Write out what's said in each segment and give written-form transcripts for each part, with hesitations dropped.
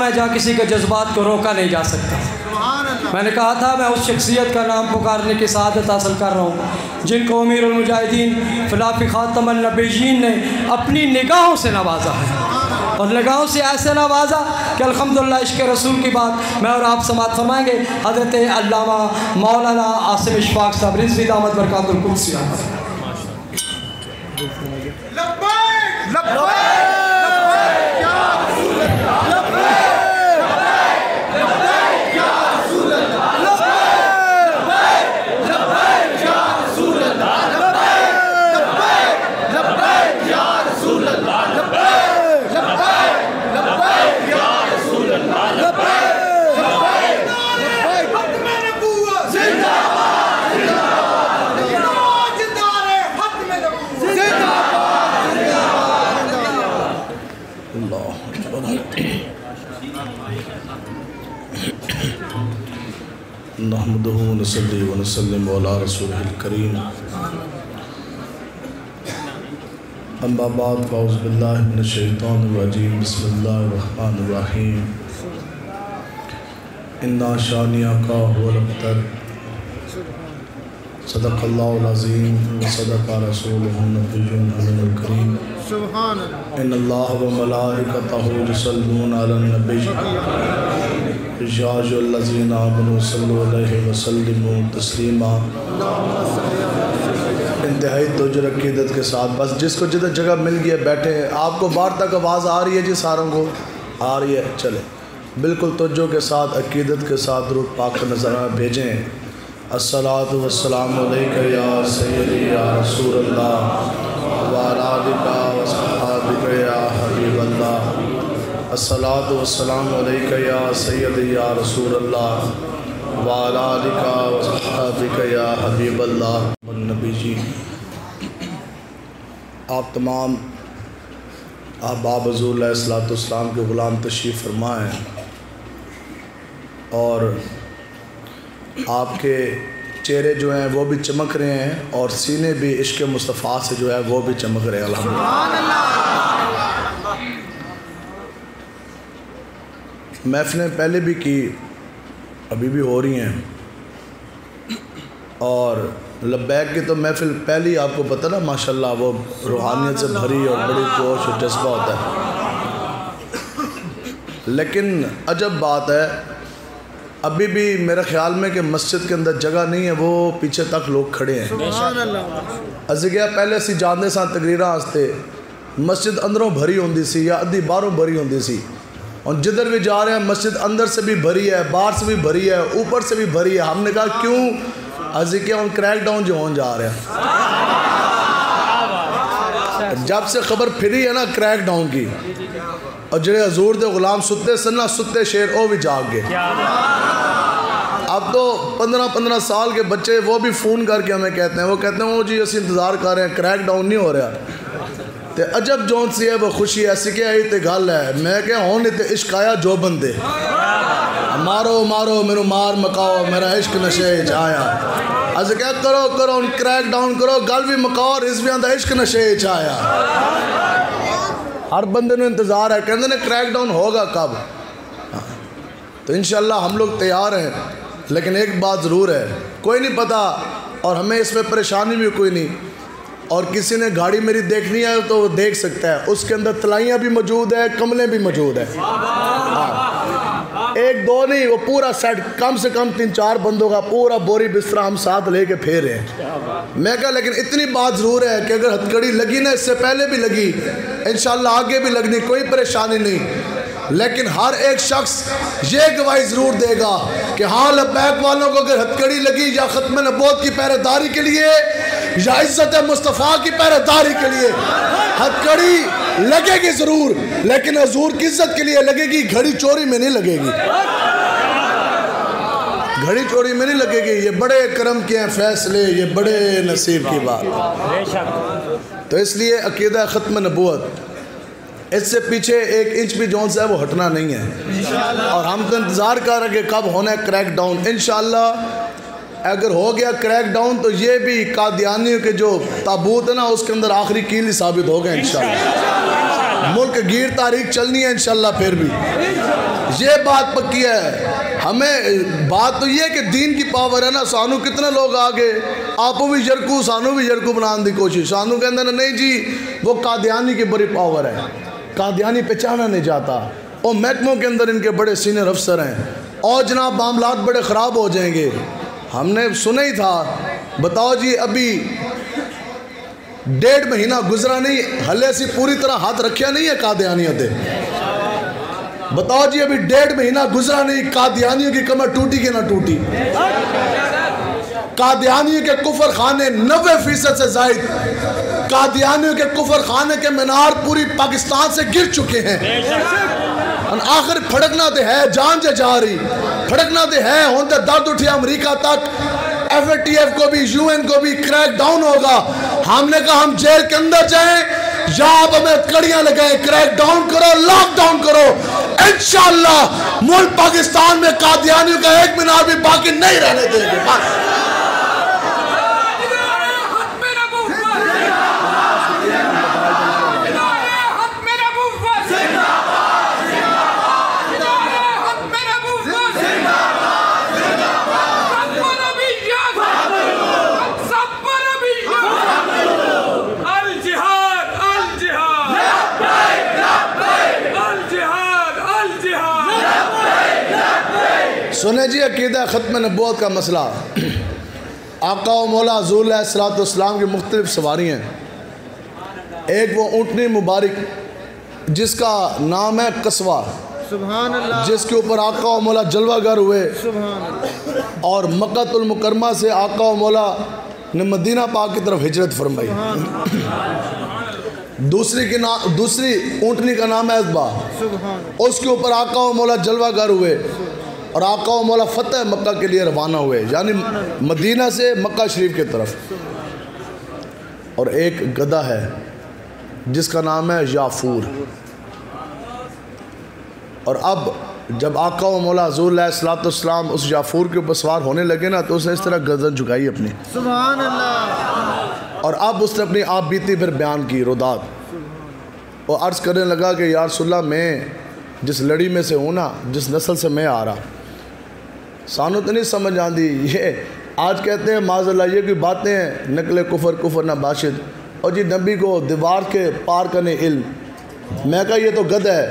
है जहाँ किसी के जज्बात को रोका नहीं जा सकता। मैंने कहा था मैं उस शख्सियत का नाम पुकारने की सआदत हासिल कर रहा हूँ जिनको अमीरुल मुजाहिदीन फ़िलाफ़ी ख़ातमुन नबीय्यीन ने अपनी निगाहों से नवाजा है, और निगाहों से ऐसे नवाजा कि अल्हम्दुलिल्लाह इश्क़ रसूल की बात मैं और आप समाअत फरमाएंगे। हज़रत अल्लामा मौलाना आसिम इशफ़ाक़ साहब रिज़वी दामत बरकातुल कुद्स नहमदुहु व नसल्ली व नसल्लिमु अला रसूलिल करीम अम्मा बाद फ़अऊज़ु बिल्लाहि मिनश शैतानिर रजीम बिस्मिल्लाहिर रहमानिर रहीम इन्ना शानिअका हुवल अब्तर सदक़ल्लाहुल अज़ीम व सदक़ रसूलुहुन नबियुल अमीनुल करीम सुभान अल्लाह इन्नल्लाह व मलाइकतहु युसल्लूना अलन नबी या अय्युहल्लज़ीना आमनू सल्लु अलैहि व सल्लिमू तस्लीमा। इंतहाई तवज्जो अक़ीदत के साथ बस जिसको जिधर जगह मिल गई है बैठे हैं। आपको बाहर तक आवाज़ आ रही है जी? सारों को आ रही है? चले बिल्कुल तवज्जो के साथ अक़ीदत के साथ दुरूद पाक का नज़राना भेजें। अस्सलातु वस्सलामु अलैका या सय्यदी या रसूलल्लाह व अला आलिका व अस्हाबिका या हबीबल्लाह। अस्सलातु वस्सलामु अलैका या सय्यदी या रसूलल्लाह व अला आलिका व अस्हाबिका या हबीबल्लाह। नबी जी आप तमाम अहबाब हुज़ूर अलैहिस्सलाम के ग़ुलाम तशरीफ़ फरमा हैं और आपके चेहरे जो हैं वो भी चमक रहे हैं और सीने भी इश्क़ मुस्तफ़ा से जो है वो भी चमक रहे हैं। अल्हम्दुलिल्लाह। महफ़िलें पहले भी की, अभी भी हो रही हैं, और लब्बैक की तो महफ़िल पहले ही आपको पता ना माशाल्लाह वो रूहानियत से भरी और बड़ी जोश और जज्बा होता है। लेकिन अजब बात है अभी भी मेरे ख़्याल में कि मस्जिद के अंदर जगह नहीं है, वो पीछे तक लोग खड़े हैं। असी गया पहले असी जानते सा तकरीरां वास्ते मस्जिद अंदरों भरी होंदी सी या अद्धी बाहरों भरी होंदी सी, और जिधर भी जा रहे हैं मस्जिद अंदर से भी भरी है, बाहर से भी भरी है, ऊपर से भी भरी है। हमने कहा क्यों? अजी क्या हम क्रैक डाउन जो होने जा रहे हैं। जब से खबर फिरी है ना क्रैक डाउन की, और जो हजूर दे गुलाम सुते सन ना सुते शेर वो भी जाग गए। अब तो 15-15 साल के बच्चे वो भी फ़ोन करके हमें कहते हैं, वो कहते हैं वो जी असी इंतज़ार कर रहे हैं, क्रैक डाउन नहीं हो रहा। तो अजब जौन सी है वो खुशी ऐसी क्या है तो गल है। मैं क्या होने तो इश्क आया जो बंदे मारो मारो मेनू मार मकाओ मेरा इश्क नशे आया। अस क्या करो करो क्रैक डाउन करो गल भी मकाओ रिजवियां दा इश्क नशे आया। हर बंदे ने इंतज़ार है, कहते ने क्रैक डाउन होगा कब। तो इंशाल्लाह हम लोग तैयार हैं, लेकिन एक बात ज़रूर है कोई नहीं पता, और हमें इसमें परेशानी भी कोई नहीं। और किसी ने गाड़ी मेरी देखनी है तो वो देख सकता है, उसके अंदर तलाइयाँ भी मौजूद है, कमलें भी मौजूद है। हाँ, एक दो नहीं, वो पूरा सेट कम से कम 3-4 बंदों का पूरा बोरी बिस्तरा हम साथ लेके फेर रहे हैं। मैं कहा लेकिन इतनी बात ज़रूर है कि अगर हथकड़ी लगी ना, इससे पहले भी लगी, इंशाल्लाह आगे भी लगनी, कोई परेशानी नहीं। लेकिन हर एक शख्स ये गवाही ज़रूर देगा कि हाँ लब्बैक वालों को अगर हथकड़ी लगी या ख़त्म नबूवत की पहरेदारी के लिए या इज़्ज़त मुस्तफ़ा की पहरेदारी के लिए हथकड़ी लगेगी ज़रूर, लेकिन हजूर की इज़्ज़त के लिए लगेगी, घड़ी चोरी में नहीं लगेगी। घड़ी चोरी में नहीं लगेगी। ये बड़े करम के हैं फैसले, ये बड़े नसीब की बात। तो इसलिए अक़ीदा ख़त्म नबूवत, इससे पीछे 1 इंच भी जौन सा है वो हटना नहीं है। और हम तो इंतज़ार कर रहे हैं कि कब होना है क्रैक डाउन। इंशाअल्लाह अगर हो गया क्रैक डाउन तो ये भी कादियानियों के जो ताबूत है ना उसके अंदर आखिरी कील ही साबित हो गए इंशाअल्लाह। मुल्क गिर तारीख चलनी है इंशाअल्लाह फिर भी। ये बात पक्की है। हमें बात तो ये है कि दीन की पावर है ना। सानू कितने लोग आगे आपो भी जरकू सानू भी जरकू बनाने की कोशिश। सानू कहते ना नहीं जी वो कादियानी की बड़ी पावर है, कादियानी पहचाना नहीं जाता। और महकमों के अंदर इनके बड़े सीनियर अफसर हैं और जनाब मामलात बड़े ख़राब हो जाएंगे। हमने सुना ही था। बताओ जी अभी 1.5 महीना गुजरा नहीं, हले से पूरी तरह हाथ रखा नहीं है कादियानियों पे। बताओ जी अभी 1.5 महीना गुजरा नहीं, कादियानियों की कमर टूटी कि ना टूटी। कादियानियों के कुफर खाने 90% से जायद, कादियानियों के कुफर खाने के मीनार पूरी पाकिस्तान से गिर चुके हैं। आखिर फड़कना तो है, जान से जा रही फड़कना तो है। हम तो दर्द उठे अमरीका तक, FATF को भी UN को भी क्रैक डाउन होगा। हमने कहा हम जेल के अंदर जाएं या आप हमें कड़ियां लगाएं, क्रैक डाउन करो, लॉकडाउन करो। इंशाअल्लाह मुल्क पाकिस्तान में कादियानियों का एक मीनार भी बाकी नहीं रहने देंगे। सुने जी अकीदा ख़त्म नबूवत का मसला। आका व मौला हुज़ूर अलैहिस्सलाम की मुख्तलिफ सवारी हैं। एक वो ऊँटनी मुबारक जिसका नाम है कस्वा, सुभान अल्लाह, जिसके ऊपर आका व मौला जलवागर हुए और मक्कातुल मुकर्रमा से आका व मौला ने मदीना पाक की तरफ हिजरत फरमाई। दूसरी ऊँटनी का नाम है अज़बा, उसके ऊपर आका व मौला जलवागर हुए और आका व मौला फ़तह मक्का के लिए रवाना हुए, यानी मदीना से मक्का शरीफ की तरफ। और एक गधा है जिसका नाम है याफूर। और अब जब आका व मौला हुज़ूर अलैहिस्सलाम उस याफूर के ऊपर सवार होने लगे ना, तो उसने इस तरह गर्दन झुकाई अपनी, सुभान अल्लाह। और अब उसने अपनी आप बीती फिर बयान की रुदात। और अर्ज़ करने लगा कि या रसूलल्लाह मैं जिस लड़ी में से हूँ ना, जिस नस्ल से मैं आ रहा, सानू तो नहीं समझ आती। ये आज कहते हैं माज़अल्लाह ये कोई बातें हैं, नकले कुफर ना बाशिद। और जी नबी को दीवार के पार करने इल्म। मैं कहा ये तो गधा है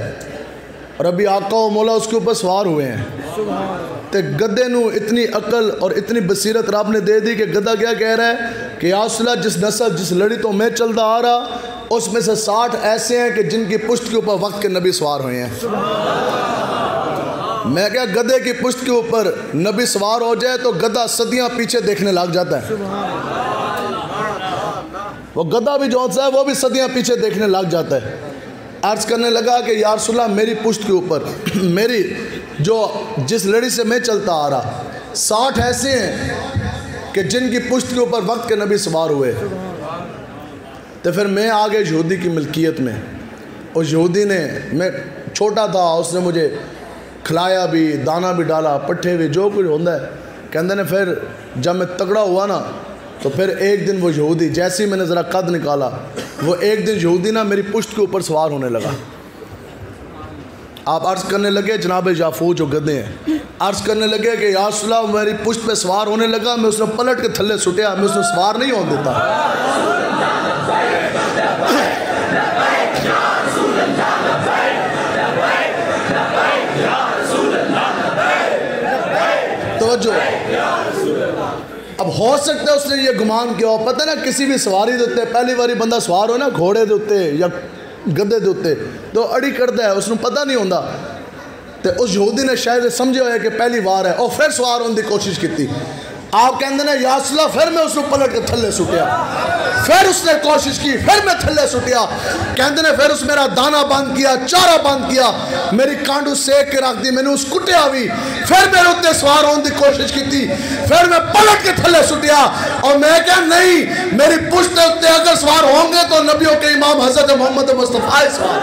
और अभी आका व मौला उसके ऊपर सवार हुए हैं। तो गधे नू इतनी अकल और इतनी बसीरत रब ने दे दी कि गधा क्या कह रहा है कि या रसूलल्लाह जिस नस्ल जिस लड़ी तो मैं चलता आ रहा, उसमें से 60 ऐसे हैं कि जिनकी पुश्त के ऊपर वक्त के नबी सवार हुए हैं। मैं क्या गधे की पुश्त के ऊपर नबी सवार हो जाए तो गधा सदियां पीछे देखने लग जाता है। वो गधा भी जो सा है वो भी सदियां पीछे देखने लग जाता है। अर्ज़ करने लगा कि या रसूलल्लाह मेरी पुश्त के ऊपर मेरी जो जिस लड़ी से मैं चलता आ रहा 60 ऐसे हैं कि जिनकी पुश्त के ऊपर वक्त के नबी सवार हुए। तो फिर मैं आ गया यहूदी की मिल्कियत में। और यहूदी ने, मैं छोटा था, उसने मुझे खिलाया भी, दाना भी डाला, पट्ठे भी, जो कुछ होता है। कहते ने फिर जब मैं तगड़ा हुआ ना, तो फिर एक दिन वो यहूदी, जैसे ही मैंने ज़रा कद निकाला, वो एक दिन यहूदी ना मेरी पुश्त के ऊपर सवार होने लगा। आप अर्ज़ करने लगे जनाब याफूर जो गधे हैं, अर्ज़ करने लगे कि या रसूलल्लाह मेरी पुश्त पे सवार होने लगा। मैं उसने पलट के थल्ले सुटिया, मैं उसने सवार नहीं होने देता। तो जो अब हो सकता है उसने ये गुमान किया हो, पता ना किसी भी सवारी दे उत्ते पहली बारी बंदा सवार हो ना घोड़े दे उत्ते या गधे दे उत्ते तो अड़ी करता है, उसने पता नहीं होता। तो उस यहूदी ने शायद समझे हो कि पहली बार है और फिर सवार होने की कोशिश की। आप कहते हैं या रसूलल्लाह, फिर मैं उसको पलट के थल्ले सुटिया, फिर उसने कोशिश की, फिर मैं थल्ले सुटिया। कहते ने फिर उस मेरा दाना बंद किया, चारा बंद किया, मेरी कांडू सेक के रख दी, मैंने उस कुटिया भी, फिर मेरे उत्ते सवार होने की कोशिश की, फिर मैं पलट के थल्ले सुटिया। और मैं क्या नहीं, मेरी पुश्त उत्ते अगर सवार होंगे तो नबियों के इमाम हज़रत मोहम्मद मुस्तफ़ा सवार।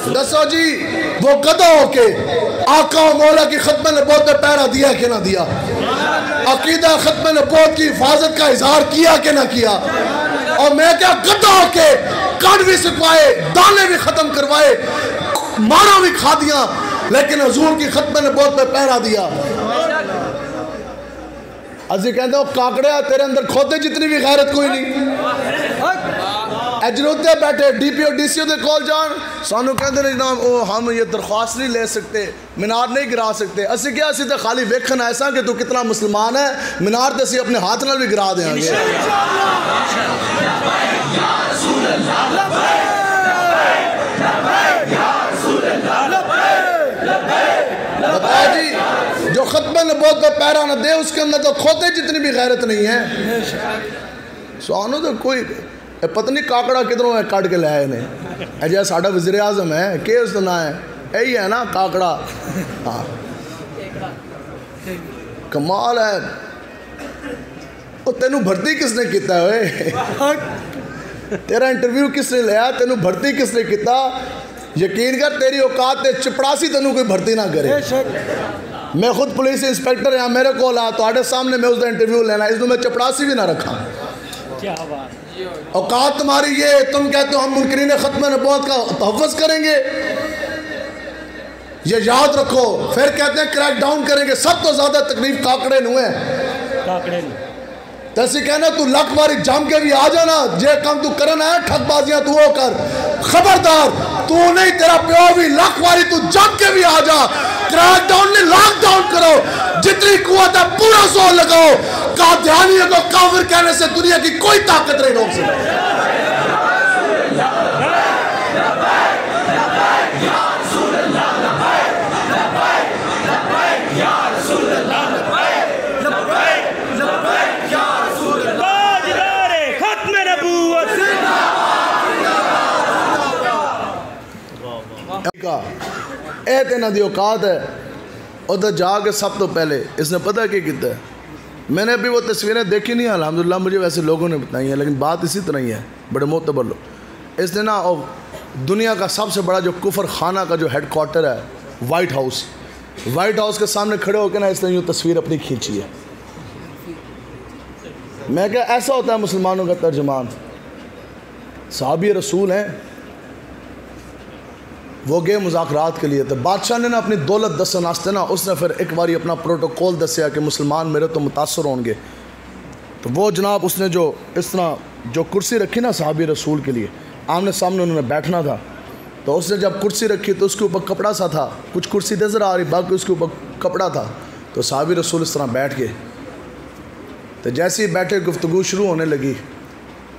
दसो जी वो गधा होके आका मौला की खिदमत में बहुत पैरा दिया कि ना दिया? अकीदा खत्म नबूवत की हिफाजत का इजहार किया कि ना किया? और मैं क्या गद्दा होके कान भी सिखवाए, दाने भी खत्म करवाए, मारा भी खा दिया, लेकिन हुजूर की खत्म नबूवत पे पहरा दिया। अजी कहते हो काकड़िया तेरे अंदर खोते जितनी भी गैरत कोई नहीं। अजरूते बैठे DPO DCO के कॉल जान सानू कहते हैं जनाब वो हम ये दरख्वास्त नहीं ले सकते, मीनार नहीं गिरा सकते। असी क्या असी तो खाली वेखन ऐसा कि तू कितना मुसलमान है, मीनार तो असी अपने हाथ नाल भी गिरा देंगे। बताओ जी, जो खत्म नबूवत का पैरा न दे उसके अंदर तो खोते जितनी भी गैरत नहीं है। सानू तो कोई पत्नी काकड़ा किधरों है काट के लाया इन्हें, अजय साडा वज़ीर आज़म है के उसका ना है यही है ना काकड़ा। हाँ कमाल है। वो तेनू भर्ती किसने किया है? तेरा इंटरव्यू किसने लिया? तेनू भर्ती किसने किया? यकीन कर तेरी औकात ते चपड़ासी तेनू कोई भर्ती ना करे। मैं खुद पुलिस इंस्पेक्टर यहाँ मेरे को ला तो सामने मैं उसका इंटरव्यू लेना, इसमें मैं चपड़ासी भी ना रखा। क्या बात औकात तुम्हारी ये, तुम कहते हो हम मुनकरीन खत्म नबूवत का तहफ़्फ़ुज़ करेंगे, ये याद रखो। फिर कहते हैं क्रैक डाउन करेंगे। सब तो ज्यादा तकलीफ काकड़े नु है, काकड़े तैसी कहना तू लख बारी जम के भी आ जाना, जे काम तू करना है ठगबाजियां तू वो कर, खबरदार तू नहीं तेरा प्यो भी लख बारी तू जम के भी आ जा। क्रैक डाउन नहीं लॉकडाउन करो, जितनी कुव्वत है पूरा जोर लगाओ। कादियानियों को काफिर कहने से दुनिया की कोई ताकत नहीं रोक सकती। इन्हों की औकात है। उधर जाके सब तो पहले इसने पता क्या किया है? मैंने अभी वो तस्वीरें देखी नहीं, अल्हम्दुलिल्लाह मुझे वैसे लोगों ने बताई हैं, लेकिन बात इसी तरह ही है, बड़े मोतबर लोग। इसने ना दुनिया का सबसे बड़ा जो कुफर खाना का जो हेड क्वार्टर है वाइट हाउस के सामने खड़े होकर ना इसने यूँ तस्वीर अपनी खींची है। मैं क्या ऐसा होता है मुसलमानों का तर्जुमान? साहबी रसूल हैं, वो गए मुज़ाकरात के लिए, तो बादशाह ने ना अपनी दौलत दसन वास्ते ना उसने फिर एक बारी अपना प्रोटोकॉल दसिया कि मुसलमान मेरे तो मुतासर होंगे। तो वो जनाब उसने जो इस तरह जो कुर्सी रखी ना साहबी रसूल के लिए, आमने सामने उन्होंने बैठना था, तो उसने जब कुर्सी रखी तो उसके ऊपर कपड़ा सा था, कुछ कुर्सी नज़र आ रही बाकी उसके ऊपर कपड़ा था। तो साहबी रसूल इस तरह बैठ गए, तो जैसे ही बैठे गुफ्तगू शुरू होने लगी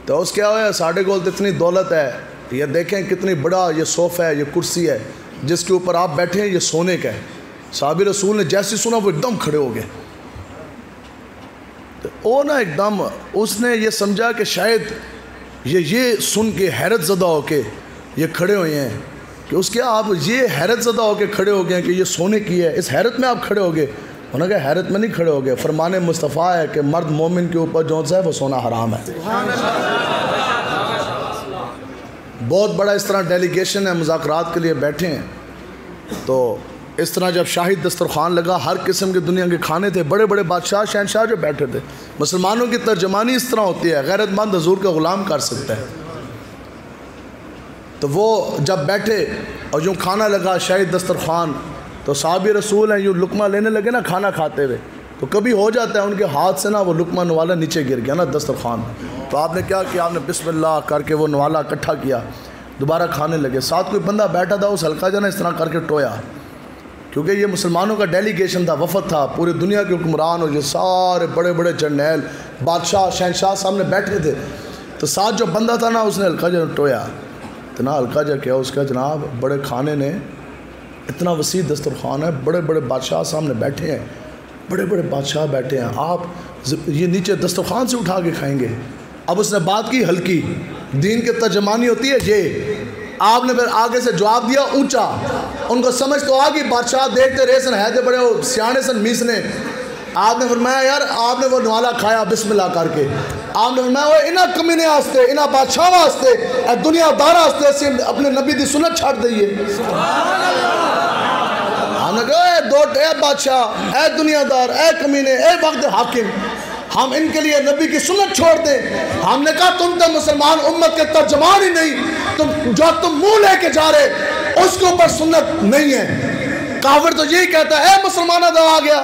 तो उस क्या हुआ, साढ़े कोल तो इतनी दौलत है, ये देखें कितनी बड़ा ये सोफ़ा है, ये कुर्सी है जिसके ऊपर आप बैठे हैं, ये सोने का है। साहबी रसूल ने जैसे सुना वो एकदम खड़े हो गए। तो वो ना एकदम उसने ये समझा कि शायद ये सुन के हैरत ज़दा होके ये खड़े हुए हैं कि उसके आप ये हैरत ज़दा होके खड़े हो गए कि ये सोने की है, इस हैरत में आप खड़े हो गए। उन्होंने कहा हैरत में नहीं खड़े हो गए, फरमाने मुस्तफ़ा है कि मर्द मोमिन के ऊपर जो सा है वो सोना हराम है। बहुत बड़ा इस तरह डेलीगेशन है, मुज़ाकरात के लिए बैठे हैं। तो इस तरह जब शाही दस्तरखान लगा, हर किस्म के दुनिया के खाने थे, बड़े बड़े बादशाह शहनशाह जो बैठे थे। मुसलमानों की तर्जमानी इस तरह होती है, गैरतमंद हजूर का ग़ुलाम कर सकता है। तो वो जब बैठे और यूँ खाना लगा शाही दस्तरखान, तो साहबी रसूल हैं यूँ लुकमा लेने लगे ना खाना खाते हुए, तो कभी हो जाता है उनके हाथ से ना वो लुकमा नवाला नीचे गिर गया ना दस्तरखान। तो आपने क्या किया, आपने बिस्मिल्लाह करके वो नवाला इकट्ठा किया, दोबारा खाने लगे। साथ कोई बंदा बैठा था, उस हल्का जो ना इस तरह करके टोया, क्योंकि ये मुसलमानों का डेलीगेशन था, वफद था, पूरी दुनिया के हुक्मरान और ये सारे बड़े बड़े जर्नैल बादशाह शहनशाह सामने बैठे थे। तो साथ जो बंदा था ना उसने हल्का जो टोया, तो ना हल्का जो क्या उसका जनाब बड़े खाने ने, इतना वसी दस्तरखान है, बड़े बड़े बादशाह सामने बैठे हैं, बड़े बड़े बादशाह बैठे हैं, आप ये नीचे दस्तरखान से उठा के खाएंगे। अब उसने बात की हल्की, दीन के तर्जमानी होती है ये। आपने फिर आगे से जवाब दिया ऊंचा, उनको समझ तो आ गई, बादशाह देखते रहे सन, है बड़े सियाने सन मीसने। आपने फरमाया यार, आपने वो नवाला खाया बिस्मिल्लाह करके, आपने फरमाया वो इन्ह कमीने वास्ते, इन्ह बादशाह वास्ते, दुनियादार वास्ते अपने नबी की सुन्नत छड़ दईए। हमने कहा 2 उठ ए बादशाह, ए दुनियादार, ए कमीने, ए वक्त हाकिम, हम इनके लिए नबी की सुन्नत छोड़ दें। हमने कहा तुम तो मुसलमान उम्मत के तर्जमान ही नहीं, तुम मुंह लेके जा रहे उसके ऊपर सुन्नत नहीं है। काफिर तो यही कहता है मुसलमाना तो आ गया,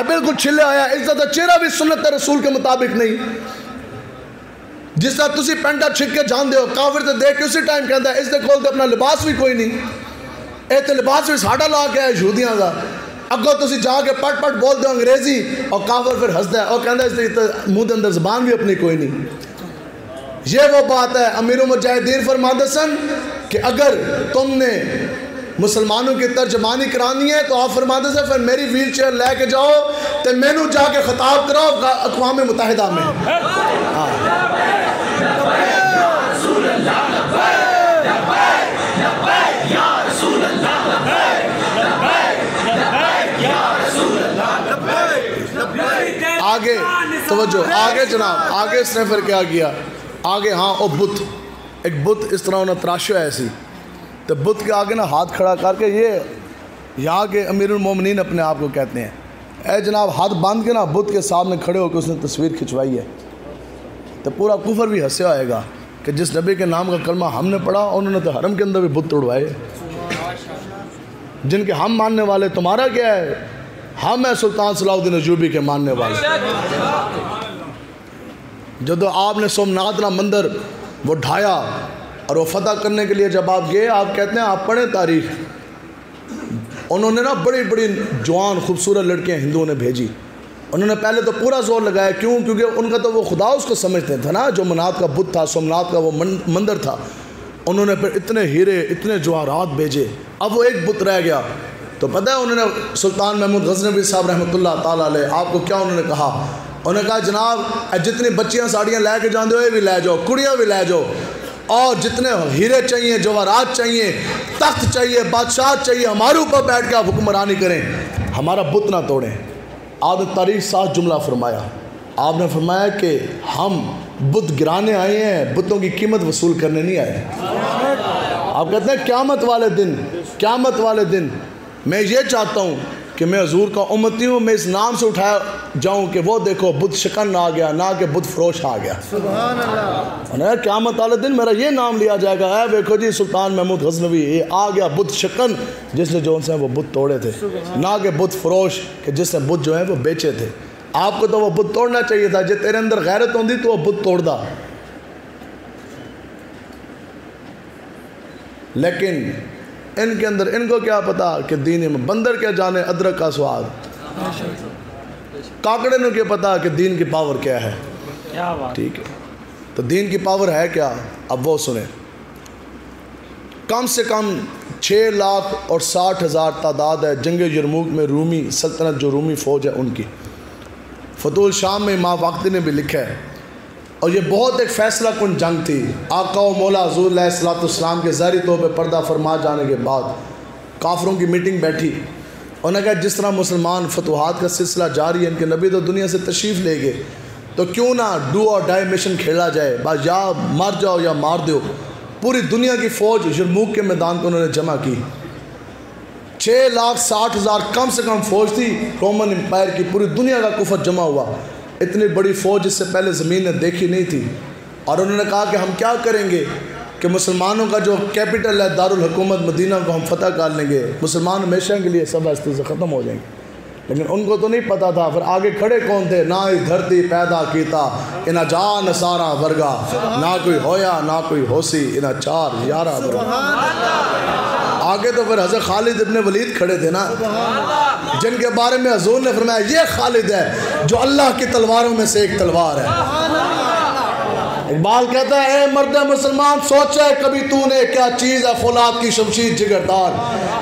बिल्कुल छिले आया, इज्जत चेहरा भी सुन्नत रसूल के मुताबिक नहीं। जिस तरह तुम पेंटा छिट के जानते हो, काफिर तो देख के उसी टाइम कहता है इसके कोल तो अपना लिबास भी कोई नहीं, ये तो लिबास भी साढ़ा ला के है यहूदियों का। अगो तुम जाके पट पट बोलते हो अंग्रेजी, और काफिर फिर हंसता है और कहता है इसके मुँह के अंदर जबान भी अपनी कोई नहीं। ये वो बात है अमीरुल मुजाहिदीन फरमाते सन कि अगर तुमने मुसलमानों की तर्जमानी करानी है तो आप फरमाते से फिर मेरी व्हील चेयर लेके जाओ तो मैनू जाके खिताब कराओ अक़वाम मुत्तहिदा में। आगे तवज्जो, आगे जनाब, आगे इसने फिर क्या किया आगे। हाँ और बुत, एक बुत इस तरह उन्हें तराशा है ऐसी, तो बुत के आगे ना हाथ खड़ा करके ये यहाँ के अमीरुल मोमिनीन अपने आप को कहते हैं, ऐ जनाब हाथ बांध के ना बुत के सामने खड़े होकर उसने तस्वीर खिंचवाई है। तो पूरा कुफर भी हंसे आएगा कि जिस नबी के नाम का कलमा हमने पढ़ा उन्होंने तो हरम के अंदर भी बुत तोड़वाए, जिनके हम मानने वाले तुम्हारा क्या है, हम है सुल्तान सलाहुद्दीन अय्यूबी के मानने वाले। जब आपने सोमनाथ ना मंदिर वो ढाया और वो फतह करने के लिए जब आप गए, आप कहते हैं आप पढ़ें तारीख, उन्होंने ना बड़ी बड़ी जवान खूबसूरत लड़कियां हिंदुओं ने भेजी। उन्होंने पहले तो पूरा जोर लगाया, क्यों? क्योंकि उनका तो वो खुदा उसको समझते थे ना, जो मनात का बुत था, सोमनाथ का वो मंदिर था। उन्होंने फिर इतने हीरे इतने जवाहरात भेजे, अब वो एक बुत रह गया। तो पता है उन्होंने सुल्तान महमूद गज़नवी साहब रहमतुल्लाह ताला अलैह आपको क्या उन्होंने कहा? उन्होंने कहा जनाब जितनी बच्चियाँ साड़ियाँ लै के जाते हो ये भी लै जाओ, कुड़ियाँ भी लै जाओ, और जितने हीरे चाहिए, जवाहरात चाहिए, तख्त चाहिए, बादशाह चाहिए, हमारे ऊपर बैठ के आप हुक्मरानी करें, हमारा बुत ना तोड़ें। आपने तारीख साथ जुमला फरमाया, आपने फरमाया कि हम बुत गिराने आए हैं, बुतों की कीमत वसूल करने नहीं आए। आप कहते हैं क़यामत वाले दिन, क़यामत वाले दिन मैं ये चाहता हूँ कि मैं हजूर का उम्मती हूँ, मैं इस नाम से उठाया जाऊँ कि वो देखो बुत शिकन आ गया, ना कि बुत फरोश आ गया। सुभान अल्लाह। क़यामत वाले दिन मेरा ये नाम लिया जाएगा, है देखो जी सुल्तान महमूद गज़नवी ये आ गया बुत शिकन, जिसने जो उनसे वो बुत तोड़े थे, ना कि बुत फरोश कि जिसने बुत जो है वो बेचे थे। आपको तो वो बुत तोड़ना चाहिए था, जो तेरे अंदर गैरत होती तो वो बुत तोड़दा। लेकिन इनके अंदर इनको क्या पता कि दीन में बंदर क्या जाने अदरक का स्वाद, काकड़े ने क्या पता कि दीन की पावर क्या है। ठीक है, तो दीन की पावर है क्या? अब वो सुने, कम से कम 6,60,000 तादाद है जंग यरमूक में रूमी सल्तनत, जो रूमी फ़ौज है उनकी। फतुल शाम में इमाम वाक़दी ने भी लिखा है, और ये बहुत एक फ़ैसला कुन जंग थी। आका व मौला हुज़ूर अलैहिस्सलाम के ज़ाहिरी तौर पर पर्दा फरमा जाने के बाद काफिरों की मीटिंग बैठी, उन्होंने कहा जिस तरह मुसलमान फतुहात का सिलसिला जारी है, इनके नबी तो दुनिया से तशरीफ़ ले गए, तो क्यों ना डू और डाई मिशन खेला जाए, बस या मर जाओ या मार दो। पूरी दुनिया की फ़ौज यरमूक के मैदान को उन्होंने जमा की। 6,60,000 कम से कम फ़ौज थी रोमन एम्पायर की, पूरी दुनिया का कुफर जमा हुआ। इतनी बड़ी फ़ौज इससे पहले ज़मीन ने देखी नहीं थी। और उन्होंने कहा कि हम क्या करेंगे कि मुसलमानों का जो कैपिटल है दारुल हुकूमत मदीना को हम फतह कर लेंगे, मुसलमान हमेशा के लिए सब हस्ती से ख़त्म हो जाएंगे। लेकिन उनको तो नहीं पता था फिर आगे खड़े कौन थे। ना इस धरती पैदा कीता इना जान सारा वर्गा, ना कोई होया ना कोई होसी इना 4 वर्गा। आगे तो फिर हज़रत खालिद इब्ने वलीद खड़े थे ना, जिनके बारे में हुज़ूर ने फरमाया ये खालिद है जो अल्लाह की तलवारों में से एक तलवार है। इकबाल कहता है ए मर्द मुसलमान सोचा है कभी तूने क्या चीज़ है फौलाद की शमशीर जिगरदार।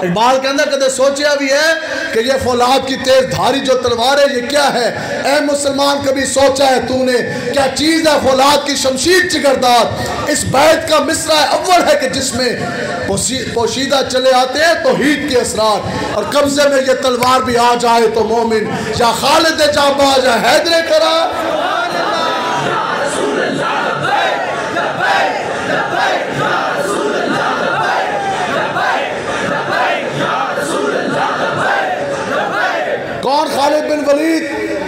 इकबाल कहता कदे सोचा भी है कि ये फौलाद की तेज धारी जो तलवार है ये क्या है। ए मुसलमान कभी सोचा है तूने क्या चीज़ है फौलाद की शमशीर जिगरदार। इस बैत का मिसरा अव्वल है कि जिसमें पोशीदा चले आते हैं तौहीद के असरार, और कब्जे में ये तलवार भी आ जाए तो मोमिन या खालिद जाबाज या हैदर करा। कौन खालिद बिन वलीद?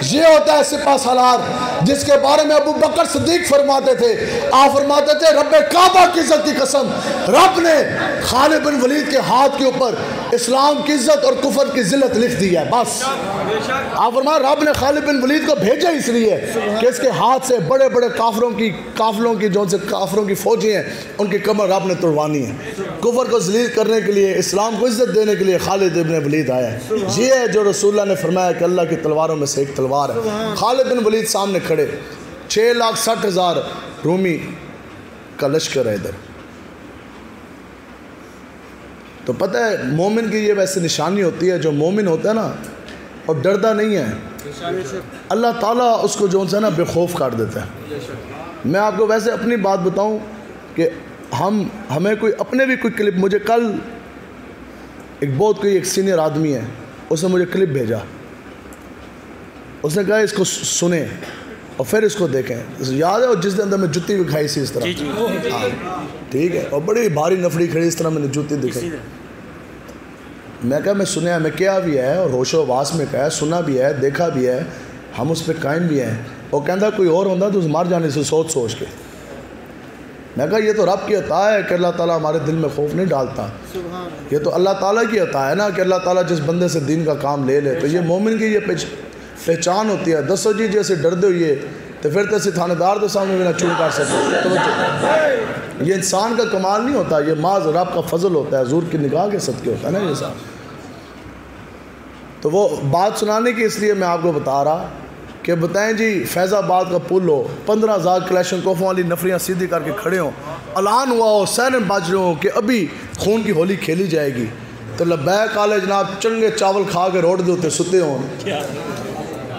ये होता है सिपा सालार जिसके बारे में अबू बकर सिद्दीक फरमाते थे, आप फरमाते थे रब्बे काबा की इज्जत की कसम, रब ने खालिद बिन वलीद के हाथ के ऊपर इस्लाम की इज्जत और कुफर की जिल्लत लिख दी है। बस आप फरमा रब ने खालिद बिन वलीद को भेजा इसलिए कि इसके हाथ से बड़े बड़े काफिलों की जो से काफिरों की फौजी हैं उनकी कमर रब ने तोड़वानी है। कुफर को जलील करने के लिए, इस्लाम को इज्जत देने के लिए खालिद बिन वलीद आया है। ये है जो रसूलुल्लाह ने फरमाया कि अल्लाह की तलवारों में से एक तलवार है। खालिद बिन वलीद सामने खड़े, 6,60,000 रूमी का लश्कर है इधर। तो पता है मोमिन की ये वैसे निशानी होती है, जो मोमिन होता है ना और डरदा नहीं है, अल्लाह ताला उसको जो सा ना बेखौफ कर देता है। मैं आपको वैसे अपनी बात बताऊं कि हमें कोई अपने भी कोई क्लिप, मुझे कल एक सीनियर आदमी है, उसने मुझे क्लिप भेजा, उसने कहा इसको सुने और फिर इसको देखें। याद है जिस दिन अंदर मैं जुत्ती भी खाई सी इस तरह, हाँ ठीक है, और बड़ी भारी नफड़ी खड़ी इस तरह मैंने जुत्ती दिखाई। मैं कहा मैं सुना, मैं क्या भी है और होशो वास में कहा, सुना भी है, देखा भी है, हम उस पर कायम भी हैं। और कहता कोई और होता तो मार जाने से सोच के। मैं कहा ये तो रब की अता है कि अल्लाह ताला हमारे दिल में खौफ नहीं डालता, ये तो अल्लाह ताला की अता है ना कि अल्लाह ताला जिस बंदे से दीन का काम ले ले। तो ये मोमिन की ये पहचान होती है। दसो जी जैसे डरते हुए तो फिर तो थानेदार के सामने भी ना चून कर सकते। तो ये इंसान का कमाल नहीं होता, ये माज रब का फजल होता है, हुजूर की निगाह के सदके होता है ना ये साहब। तो वो बात सुनाने की इसलिए मैं आपको बता रहा कि बताएं जी फैज़ाबाद का पुल हो, 15,000 कलेक्शन कोफों वाली नफरियाँ सीधी करके खड़े हों, ऐलान हुआ हो, सैरन बाज रहे हो कि अभी खून की होली खेली जाएगी, तो लब्बैक आले जनाब चंगे चावल खा के रोड देते सुते हों।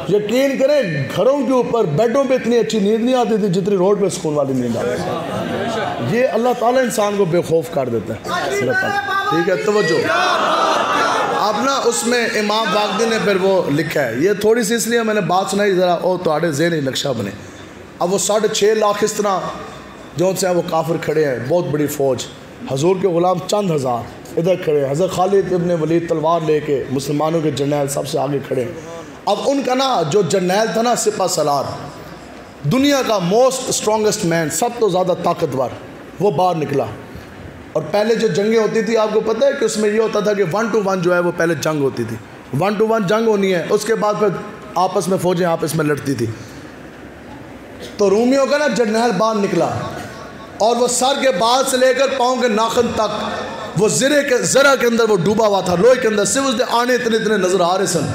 यकीन करें घरों के ऊपर बेडों पे इतनी अच्छी नींद नहीं आती थी जितनी रोड पे सुकून वाली नींद आती। ये अल्लाह ताला इंसान को बेखौफ कर देता है। ठीक है, तवज्जो। अब ना उसमें इमाम वाकदी ने फिर वो लिखा है, ये थोड़ी सी इसलिए मैंने बात सुनाई ज़रा और थोड़े ज़हन नक्शा बने। अब वो 6.5 लाख इस तरह जो से वो काफिर खड़े हैं, बहुत बड़ी फ़ौज, हजूर के ग़ुलाम चंद हज़ार इधर खड़े हैं, हज़रत खालिद इब्न वलीद तलवार लेके मुसलमानों के जर्नैल सबसे आगे खड़े हैं। अब उनका ना जो जर्नैल था ना सिपा सलार, दुनिया का मोस्ट स्ट्रॉन्गेस्ट मैन, सब तो ज़्यादा ताकतवर, वो बाहर निकला। और पहले जो जंगें होती थी आपको पता है कि उसमें ये होता था कि 1 to 1 जो है वो पहले जंग होती थी, 1 to 1 जंग होनी है, उसके बाद फिर आपस में फ़ौजें आपस में लड़ती थी। तो रूमियों का ना जर्नैल बाहर निकला और वो सर के बाल से लेकर पाँव के नाखून तक वो ज़रा के अंदर वो डूबा हुआ था, लोहे के अंदर। सिर्फ उसके आने इतने इतने नज़र आ रहे सन।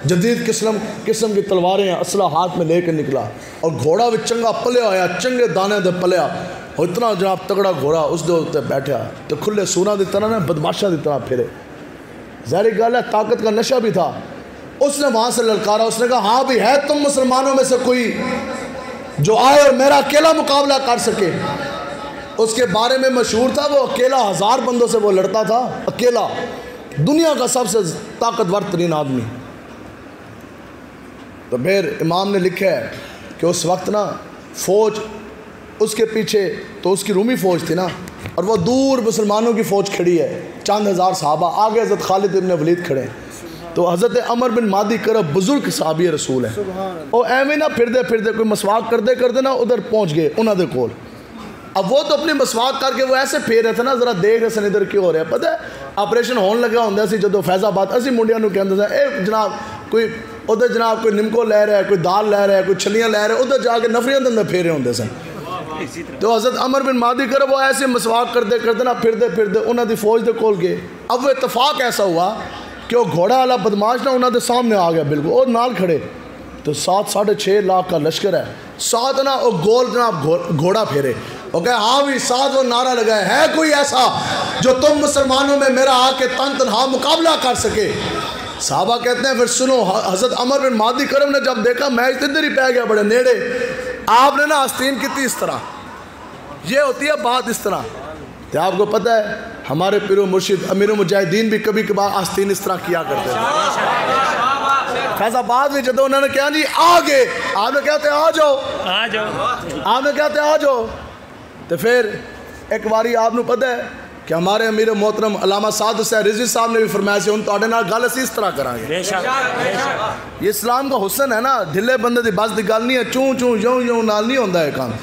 जदीद किस्म की तलवारें असला हाथ में लेकर निकला और घोड़ा भी चंगा पलिया होया, चंगे दाने दे पलिया, और इतना जनाब तगड़ा घोड़ा उस दे उत्ते बैठा तो खुले सूना की तरह ना बदमाशा की तरह फिरे। ज़ाहिर गल है ताकत का नशा भी था। उसने वहाँ से ललकारा, उसने कहा हाँ भी है तुम मुसलमानों में से कोई जो आए और मेरा अकेला मुकाबला कर सके। उसके बारे में मशहूर था वो अकेला 1000 बंदों से वो लड़ता था, अकेला, दुनिया का सबसे ताकतवर तरीन आदमी। तो फिर इमाम ने लिखा है कि उस वक्त ना फ़ौज उसके पीछे, तो उसकी रूमी फ़ौज थी ना, और वो दूर मुसलमानों की फ़ौज खड़ी है, चंद हज़ार सहाबा, आगे हज़रत खालिद इब्न वलीद खड़े हैं। तो हज़रत अमर बिन मादी करब बुजुर्ग सहाबी रसूल है, और एवं ना फिरदे फिरदे कोई मसवाक करते ना उधर पहुँच गए उन्होंने कोल। अब वो तो अपनी मसवाक करके वो ऐसे फेर रहे थे ना, जरा देख रहे सन इधर क्यों हो रहा है। पता है ऑपरेशन होने लगा होंगे सी जो फैज़ाबाद, असी मुंडिया कहते थे ए जनाब कोई उधर जनाब कोई निमको लै रहा है, कोई दाल लै रहा है, कोई छलियाँ लै रहा है, उधर जाके नफरियाँ अंदर फेरे होंगे सन। तो हज़रत अमर बिन मादी करब वो ऐसे मसवाक करते ना फिरदे फिरदे उन्होंने फ़ौज के कोल गए। अब वो इतफाक़ ऐसा हुआ कि वो घोड़ा वाला बदमाश ना उन्होंने सामने आ गया बिल्कुल, और नाल खड़े। तो 7-6.5 लाख का लश्कर है, साथ ना वो गोल जनाब घोड़ा फेरे, वो कहे हाँ भी साथ वो नारा लगाए, है कोई ऐसा जो तुम मुसलमानों में मेरा आके तन तनहा मुकाबला कर सके। साहबा कहते हैं फिर सुनो, हज़रत अमर बिन मादी करब ने जब देखा मैच इधर ही पै गया बड़े नेड़े, आपने ना आस्तीन की थी इस तरह, ये होती है बात इस तरह। तो आपको पता है हमारे पीरो मुर्शिद अमीर मुजाहिदीन भी कभी कभार आस्तीन इस तरह किया करते थे। फैज़ाबाद में जब उन्होंने क्या जी आगे, आपने कहते आ जाओ, आपने कहते आ जाओ। तो फिर एक बारी आपने पता है कि हमारे अमीर मोहतरम अल्लामा साद हुसैन रिजवी साहब ने भी फरमाया से उन तुहाडे नाल गल असीं इस तरह करांगे। ये इस्लाम का हुस्न है ना, ढिले बंदे दी बस दी गल नहीं है, चूं चूं यूं यूं नाल नहीं होंदा है काम।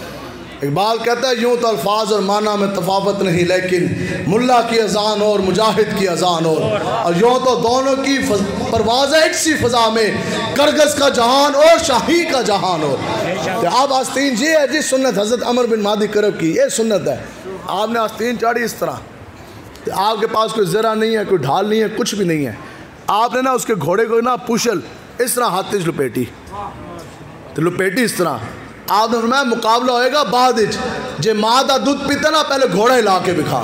इकबाल कहता है यूं तो अल्फाज और माना में तफावत नहीं, लेकिन मुल्ला की अजान और मुजाहिद की अजान और यूं तो दोनों की परवाज़ है एक सी फ़ज़ा में, करगस का जहान और शाही का जहान और। तो आप आस्तीन ये है जी सुन्नत हज़रत अमर बिन मादी करब की, ये सुन्नत है। आपने आस्तीन चाड़ी इस तरह, तो आपके पास कोई ज़रा नहीं है, कोई ढाल नहीं है, कुछ भी नहीं है। आपने ना उसके घोड़े को ना पुशल इस तरह हाथ से लपेटी, तो लपेटी इस तरह। आपने फरमाया मुकाबला होएगा बाद जे माँ का दूध पीता ना पहले घोड़ा हिला के बिखा,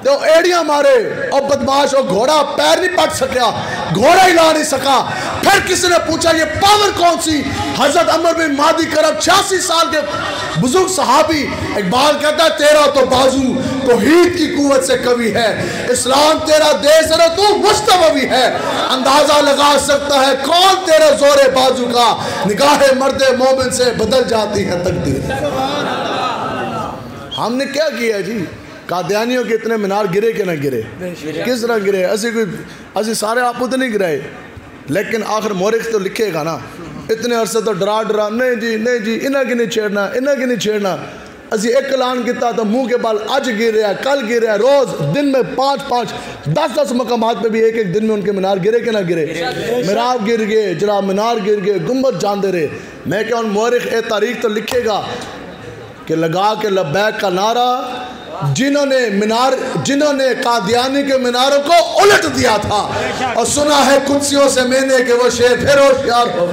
तो एड़ियां मारे और बदमाश और घोड़ा पैर नहीं पट सका, घोड़ा हिला नहीं सका। फिर किसी ने पूछा ये पावर कौन सी? हजरत अमर बिन मादी करब 86 साल के बुजुर्ग सहाबी। इकबाल कहता है तेरा तो बाजू तौहीद की कुव्वत से कवि है, इस्लाम तेरा देश है तू मुस्तवी है, अंदाजा लगा सकता है कौन तेरे जोरे बाजू का, निगाहे मर्दे मोमिन से बदल जाती है तकदीर। हमने क्या किया जी? कादियानियों के इतने मीनार गिरे कि ना गिरे, किस तरह गिरे? असी सारे आप तो नहीं गिराए, लेकिन आखिर मोरिख तो लिखेगा ना। इतने अरसे तो डरा डरा नहीं जी इन्हें की नहीं छेड़ना, इन्हें की नहीं छेड़ना। असी एक ऐलान किया तो मुँह के बाल अज गिर रहा है, कल गिर रहा है, रोज़ दिन में 5-5 10-10 मकामात पे भी एक दिन में उनके मीनार गिरे कि ना गिरे? मिराब गिर गए, जरा मीनार गिर गए, गुम्बद जानते रहे। मैं क्या उन मोरिख ए तारीख तो लिखेगा कि लगा के लब्बैक का नारा जिन्होंने कादियानी के मीनारों को उलट दिया था, और सुना है कुर्सियों से मैंने कि वो शेर फिर होशियार हो।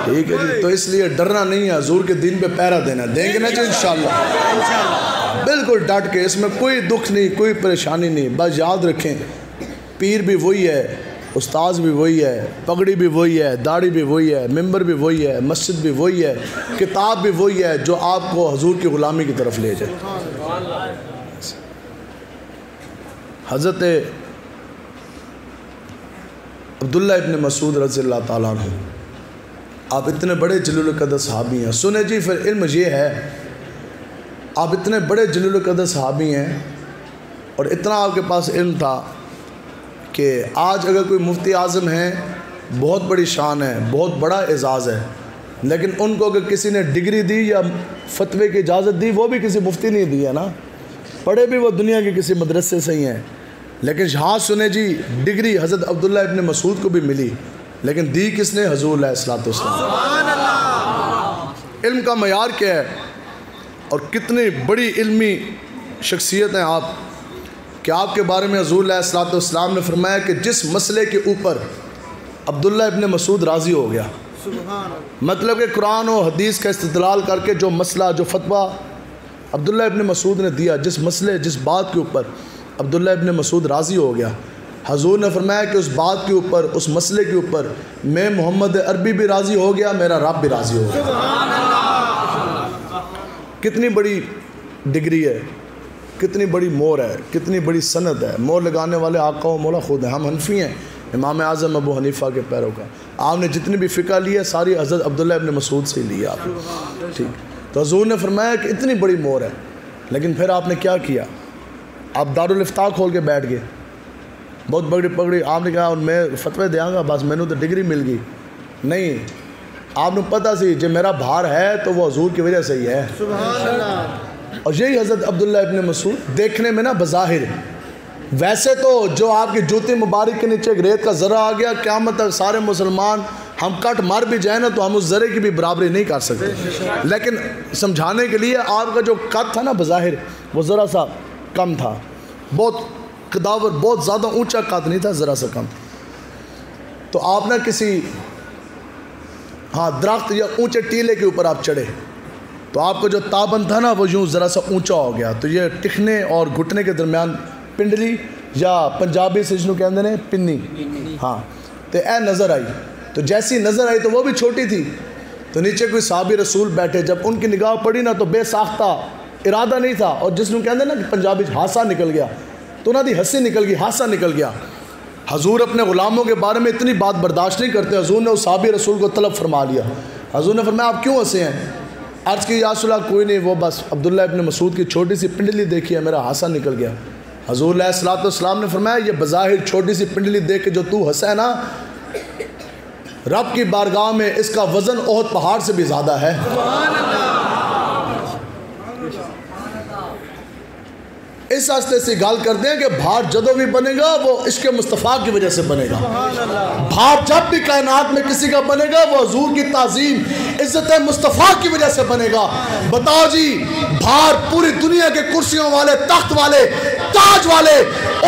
ठीक है जी, तो इसलिए डरना नहीं है, हुजूर के दिन पे पहरा देना, देंगे ना जी इंशाल्लाह बिल्कुल डट के। इसमें कोई दुख नहीं, कोई परेशानी नहीं। बस याद रखें पीर भी वही है, उस्ताद भी वही है, पगड़ी भी वही है, दाढ़ी भी वही है, मिंबर भी वही है, मस्जिद भी वही है, किताब भी वही है जो आपको हुजूर की ग़ुलामी की तरफ ले जाए। हज़रत अब्दुल्ला इब्न मसूद रज़ियल्लाहु ताला अन्हु, आप इतने बड़े जलील क़द्र सहाबी हैं। सुने जी, फिर इल्म ये है, आप इतने बड़े जलील क़द्र सहाबी हैं और इतना आपके पास इल्म था कि आज अगर कोई मुफ्ती आज़म है, बहुत बड़ी शान है, बहुत बड़ा एजाज़ है, लेकिन उनको अगर किसी ने डिग्री दी या फतवे की इजाज़त दी, वो भी किसी मुफ्ती नहीं दी है ना, पढ़े भी वो दुनिया के किसी मदरसे से ही हैं। लेकिन यहाँ सुने जी, डिग्री हज़रत अब्दुल्ला इब्न मसूद को भी मिली, लेकिन दी किसने? हुज़ूर अलैहिस्सलातु वस्सलाम। इल्म का मयार क्या है और कितनी बड़ी इल्मी शख्सियत हैं आप, कि आपके बारे में हुज़ूर अलैहिस्सलातु वस्सलाम ने फरमाया कि जिस मसले के ऊपर अब्दुल्ला इब्न मसूद राज़ी हो गया, मतलब कि कुरान और हदीस का इस्तिदलाल करके जो मसला, जो फतवा अब्दुल्ला इब्न मसूद ने दिया, जिस मसले, जिस बात के ऊपर अब्दुल्ला इब्न मसूद राज़ी हो गया, हुज़ूर ने फरमाया कि उस बात के ऊपर, उस मसले के ऊपर मैं मोहम्मद अरबी भी राज़ी हो गया, मेरा रब भी राज़ी हो गया। कितनी बड़ी डिग्री है, कितनी बड़ी मोर है, कितनी बड़ी सनद है। मोर लगाने वाले आका व मौला खुद हैं। हम हनफी हैं, इमाम आज़म अबू हनीफ़ा के पैरोकार। आपने जितनी भी फ़िक़्ह ली है सारी हज़रत अब्दुल्ला इब्न मसूद से ली है आपने, ठीक। तो हुज़ूर ने फरमाया कि इतनी बड़ी मोर है, लेकिन फिर आपने क्या किया? आप दारुल इफ्ता खोल के बैठ गए, बहुत बड़ी पगड़ी। आपने कहा मैं फतवे देंगा, बस मैंने तो डिग्री मिल गई। नहीं, आपने पता सी जो मेरा भार है तो वो हुज़ूर की वजह से ही है। और यही हज़रत अब्दुल्ला इब्न मसूद देखने में ना बज़ाहिर, वैसे तो जो आपकी जूती मुबारक के नीचे एक रेत का ज़रा आ गया, क़यामत तक सारे मुसलमान हम कट मार भी जाए ना तो हम उस ज़रे की भी बराबरी नहीं कर सकते। लेकिन समझाने के लिए आपका जो कद था ना बज़ाहिर, वो ज़रा सा कम था, बहुत कदावर, बहुत ज़्यादा ऊंचा कद नहीं था, ज़रा सा कम। तो आप ना किसी दरख्त या ऊंचे टीले के ऊपर आप चढ़े, तो आपका जो ताबन था ना वो यूँ ज़रा सा ऊंचा हो गया, तो ये टिखने और घुटने के दरमियान पिंडली या पंजाबी से जिसको कहते हैं पिन्नी, तो ए नज़र आई। तो जैसी नज़र आई तो वो भी छोटी थी, तो नीचे कोई साहबी रसूल बैठे, जब उनकी निगाह पड़ी ना तो बेसाख्ता, इरादा नहीं था, और जिसको कहते हैं ना कि पंजाबी हासा निकल गया, तो उन्होंने हंसी निकल गई, हासा निकल गया। हजूर अपने ग़ुलामों के बारे में इतनी बात बर्दाश्त नहीं करते। हजूर ने उस साहबी रसूल को तलब फरमा लिया। हजूर ने फरमाया आप क्यों हंसे हैं? अर्ज़ की या रसूल अल्लाह कोई नहीं, वो बस अब्दुल्ला इब्न मसूद की छोटी सी पिंडली देखी है, मेरा हंसा निकल गया। हजूर अलैहिस्सलाम ने फरमाया ये बज़ाहिर छोटी सी पिंडली देख के जो तू हंसा है ना, रब की बारगाह में इसका वज़न ओहद पहाड़ से भी ज़्यादा है। इस रास्ते से गल करते हैं कि भार जदों भी बनेगा वो इश्क़ मुस्तफ़ा की वजह से बनेगा। भार जब भी कायनात में किसी का बनेगा वो हजूर की ताज़ीम इज़्ज़त मुस्तफ़ा की वजह से बनेगा। बताओ जी, भार पूरी दुनिया के कुर्सियों वाले, तख्त वाले, ताज वाले,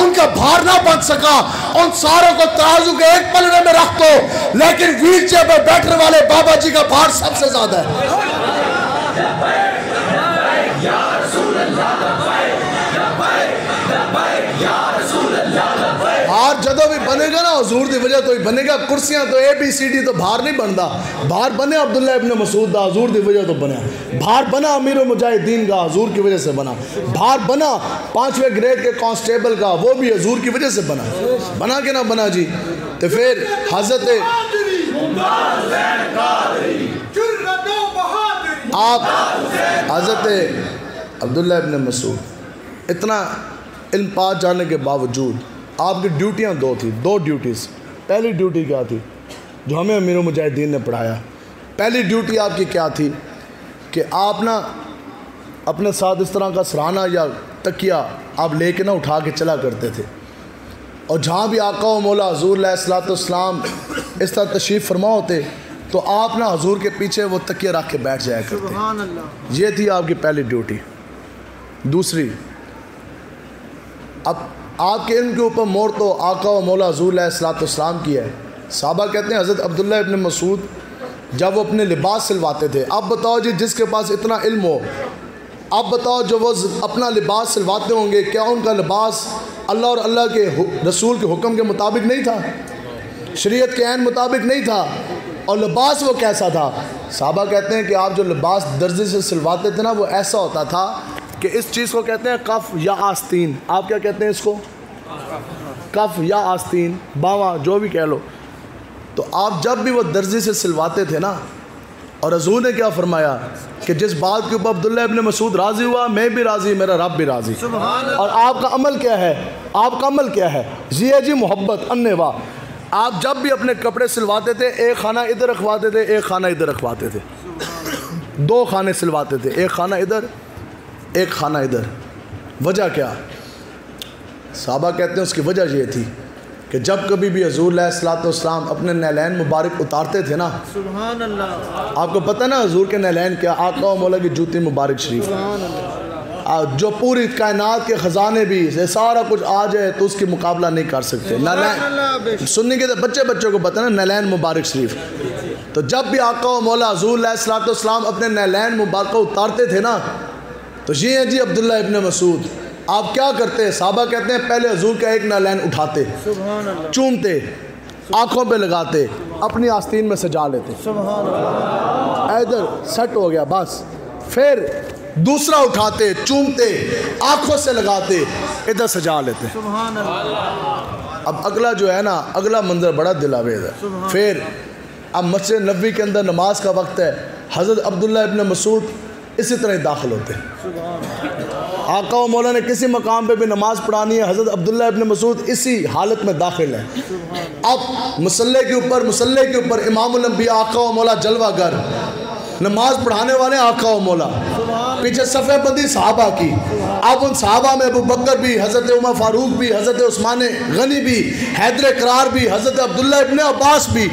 उनका भार ना बन सका। उन सारों को तराजू के एक पलड़े में रख दो, लेकिन व्हील चेयर पर बैठने वाले बाबा जी का भार सबसे ज़्यादा है। भार जदों भी बनेगा ना हजूर की वजह तो ही बनेगा। कुर्सियां तो ABCD तो भार नहीं बनता। भार बने अब्दुल्ला इब्न मसूद का, हजूर की वजह तो बना। भार बना अमीर मुजाहिदीन का, हजूर की वजह से बना। भार बना 5वें ग्रेड के कांस्टेबल का, वो भी हजूर की वजह से बना। बना के ना बना जी। तो फिर हजरत अब्दुल्ला इब्न मसूद इतना इल्म पा जाने के बावजूद आपकी ड्यूटियाँ दो थी, 2 ड्यूटीज़। पहली ड्यूटी क्या थी जो हमें अमीर मुजाहिदीन ने पढ़ाया? पहली ड्यूटी आपकी क्या थी कि आप ना अपने साथ इस तरह का सराहना या तकिया आप लेके ना उठा के चला करते थे, और जहाँ भी आका व मौला हजूर अलैहिस्सलाम इस तरह तशरीफ़ फरमा होते तो आप ना हजूर के पीछे वो तकिया रख के बैठ जाया करते। ये थी आपकी पहली ड्यूटी। दूसरी, अब आपके इल्म के ऊपर मोड़ तो आका व मौला हजूर अलैहिस्सलाम की है। साहबा कहते हैं हज़रत अब्दुल्ला इब्न मसूद जब वो अपने लिबास सिलवाते थे, अब बताओ जी जिसके पास इतना इल्म हो, अब बताओ जो वो अपना लिबास सिलवाते होंगे, क्या उनका लिबास अल्लाह और अल्लाह के रसूल के हुक्म के मुताबिक नहीं था, शरीयत के ऐन मुताबिक नहीं था? और लिबास वो कैसा था? साहबा कहते हैं कि आप जो लिबास दर्जी से सिलवाते थे ना, वो ऐसा होता था कि इस चीज़ को कहते हैं कफ़ या आस्तीन। आप क्या कहते हैं इसको? कफ़ या आस्तीन, बावा, जो भी कह लो। तो आप जब भी वो दर्जी से सिलवाते थे ना, और हजूर ने क्या फरमाया कि जिस बात के ऊपर अब्दुल्ला इब्न मसूद राज़ी हुआ, मैं भी राज़ी, मेरा रब भी राज़ी। और आपका अमल क्या है? आपका अमल क्या है? ये जी मोहब्बत अन्नेवा। आप जब भी अपने कपड़े सिलवाते थे, एक खाना इधर रखवाते थे, एक खाना इधर रखवाते थे। 2 खाने सिलवाते थे, एक खाना इधर, एक खाना इधर। वजह क्या? साहबा कहते हैं उसकी वजह ये थी कि जब कभी भी हजूर अलैहिस्सलाम अपने नैलैन मुबारक उतारते थे ना, सुभान अल्लाह, आपको पता ना हजूर के नैलैन क्या? आका व मौला की जूती मुबारक शरीफ, जो पूरी कायनात के ख़जाने भी सारा कुछ आ जाए तो उसकी मुकाबला नहीं कर सकते। नैलैन सुन्नी के बच्चों को पता ना, नैलैन मुबारक शरीफ। तो जब भी आका व मौला हजूर अलैहिस्सलाम अपने नैलैन मुबारक उतारते थे ना, तो ये है जी अब्दुल्ला इब्न मसूद। आप क्या करते हैं? साहबा कहते हैं पहले हजूर का एक नैलैन उठाते, चूमते, आँखों पे लगाते, अपनी आस्तीन में सजा लेते, इधर सेट हो गया बस। फिर दूसरा उठाते, चूमते, आँखों से लगाते, इधर सजा लेते। अब अगला जो है ना, अगला मंजर बड़ा दिलावेज है। फिर अब मस्जिद नबवी के अंदर नमाज का वक्त है, हज़रत अब्दुल्ला इब्न मसूद इसी तरह दाखिल होते हैं। आका व मौला ने किसी मकाम पे भी नमाज पढ़ानी है, हज़रत अब्दुल्ला इब्न मसूद इसी हालत में दाखिल है। अब मुसल्ले के ऊपर इमामुल अंबिया आका व मौला जलवागर, नमाज पढ़ाने वाले आका व मौला, पीछे सफ़े बंदी सहाबा की। अब उन सहाबा में अबू बकर भी, हज़रत उमर फारूक भी, हज़रत उस्मान गनी भी, हैदर करार भी, हज़रत अब्दुल्ला इब्न अब्बास भी,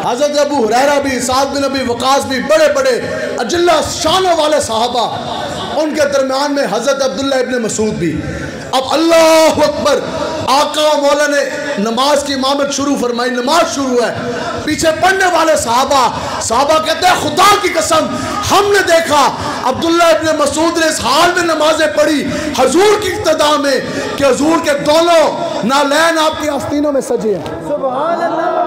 हज़रत अबू हुरैरा भी, साद बिन अबी वक़ास भी, बड़े बड़े अजल्ला शानों वाले सहाबा, उनके दरमियान में हज़रत अब्दुल्ला इब्न मसूद भी। अब अल्लाह अकबर, आका व मौला ने नमाज की इमामत शुरू फरमाई, नमाज शुरू है, पीछे पढ़ने वाले सहाबा कहते हैं खुदा की कसम हमने देखा अब्दुल्ला इब्न मसूद ने इस हाल में नमाजें पढ़ी हजूर की इब्तिदा में कि हजूर के दोनों नालैन आपकी आस्तीनों में सजे हैं। सुभान अल्लाह।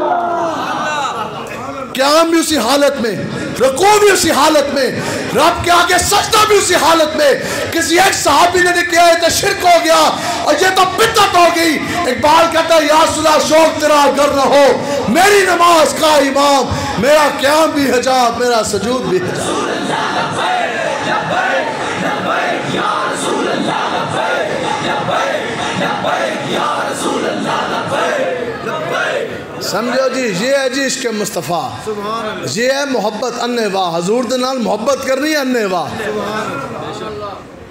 क्या हम भी उसी हालत में रुकू भी उसी हालत में, रब के आगे सजदा भी उसी हालत में। किसी एक सहाबी ने किया है तो शिरक हो गया और ये तो बिदअत हो गई। इकबाल कहता है या सुला शौक तेरा अगर न हो, मेरी नमाज का इमाम, मेरा क़याम भी हिजाब, मेरा सजूद भी हिजाब। समझो जी, ये है जी इश्क़ मुस्तफ़ा, ये है मोहब्बत अन्ने वाह। हजूर दे नाल मोहब्बत करनी है अन्ने वाह।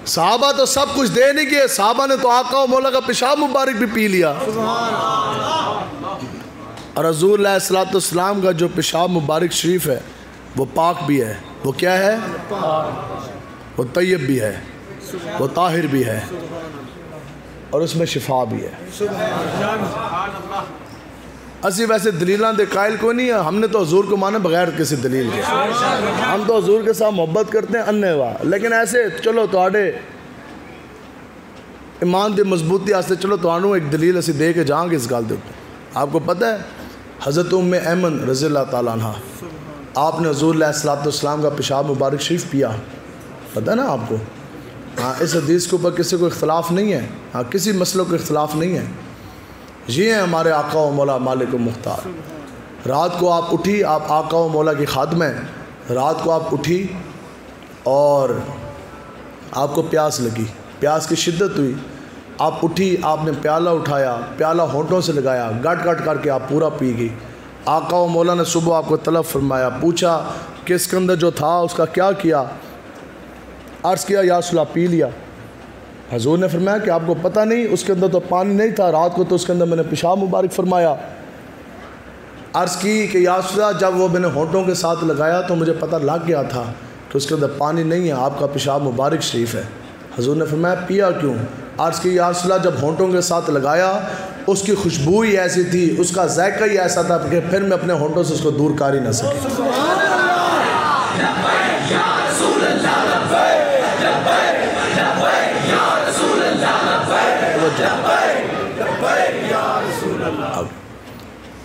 सहाबा तो सब कुछ दे नहीं गए, सहाबा ने तो आका और मौला का पेशाब मुबारक भी पी लिया। और हजूर अलैहिस्सलाम का जो पेशाब मुबारक शरीफ है वो पाक भी है। वो क्या है? वो तय्यब भी है, वो ताहिर भी है, और उसमें शिफा भी है। असी वैसे दलीलों के कायल को नहीं है, हमने तो हजूर को माने बगैर किसी दलील के। हम तो हजूर के साथ मोहब्बत करते हैं अन्ने वाह। लेकिन ऐसे चलो तुहाडे ईमान की मजबूती आस्ते चलो तुहानू एक दलील असी दे के जाएंगे इस गल के ऊपर। आपको पता है हज़रत उम्मे ऐमन रज़ी अल्लाह ताला अन्हा, आपने हजूर अलैहिस्सलाम का पेशाब मुबारक शरीफ पिया, पता है ना आपको? हाँ, इस हदीस के ऊपर किसी को इख्तलाफ नहीं है। हाँ, किसी मसलों को इख्तलाफ नहीं है। ये हैं हमारे आका व मौला मालिक व मुख्तार। रात को आप उठी, आप आका व मौला की खादम हैं। रात को आप उठी और आपको प्यास लगी, प्यास की शिद्दत हुई, आप उठी, आपने प्याला उठाया, प्याला होंठों से लगाया, गट गट करके आप पूरा पी गई। आका व मौला ने सुबह आपको तलब फरमाया, पूछा कि इसके अंदर जो था उसका क्या किया? अर्ज़ किया या रसूल अल्लाह पी लिया। हजूर ने फरमाया कि आपको पता नहीं, उसके अंदर तो पानी नहीं था, रात को तो उसके अंदर मैंने पेशाब मुबारक फरमाया। अर्ज़ की कि या रसूल अल्लाह जब वो मैंने होंठों के साथ लगाया तो मुझे पता लग गया था कि उसके अंदर पानी नहीं है, आपका पेशाब मुबारक शरीफ है। हजूर ने फरमाया पिया क्यों? अर्ज़ की या रसूल अल्लाह जब होंठों के साथ लगाया उसकी खुशबू ही ऐसी थी, उसका जायका ही ऐसा था कि फिर मैं अपने होंठों से उसको दूर कर ही ना सकी। अब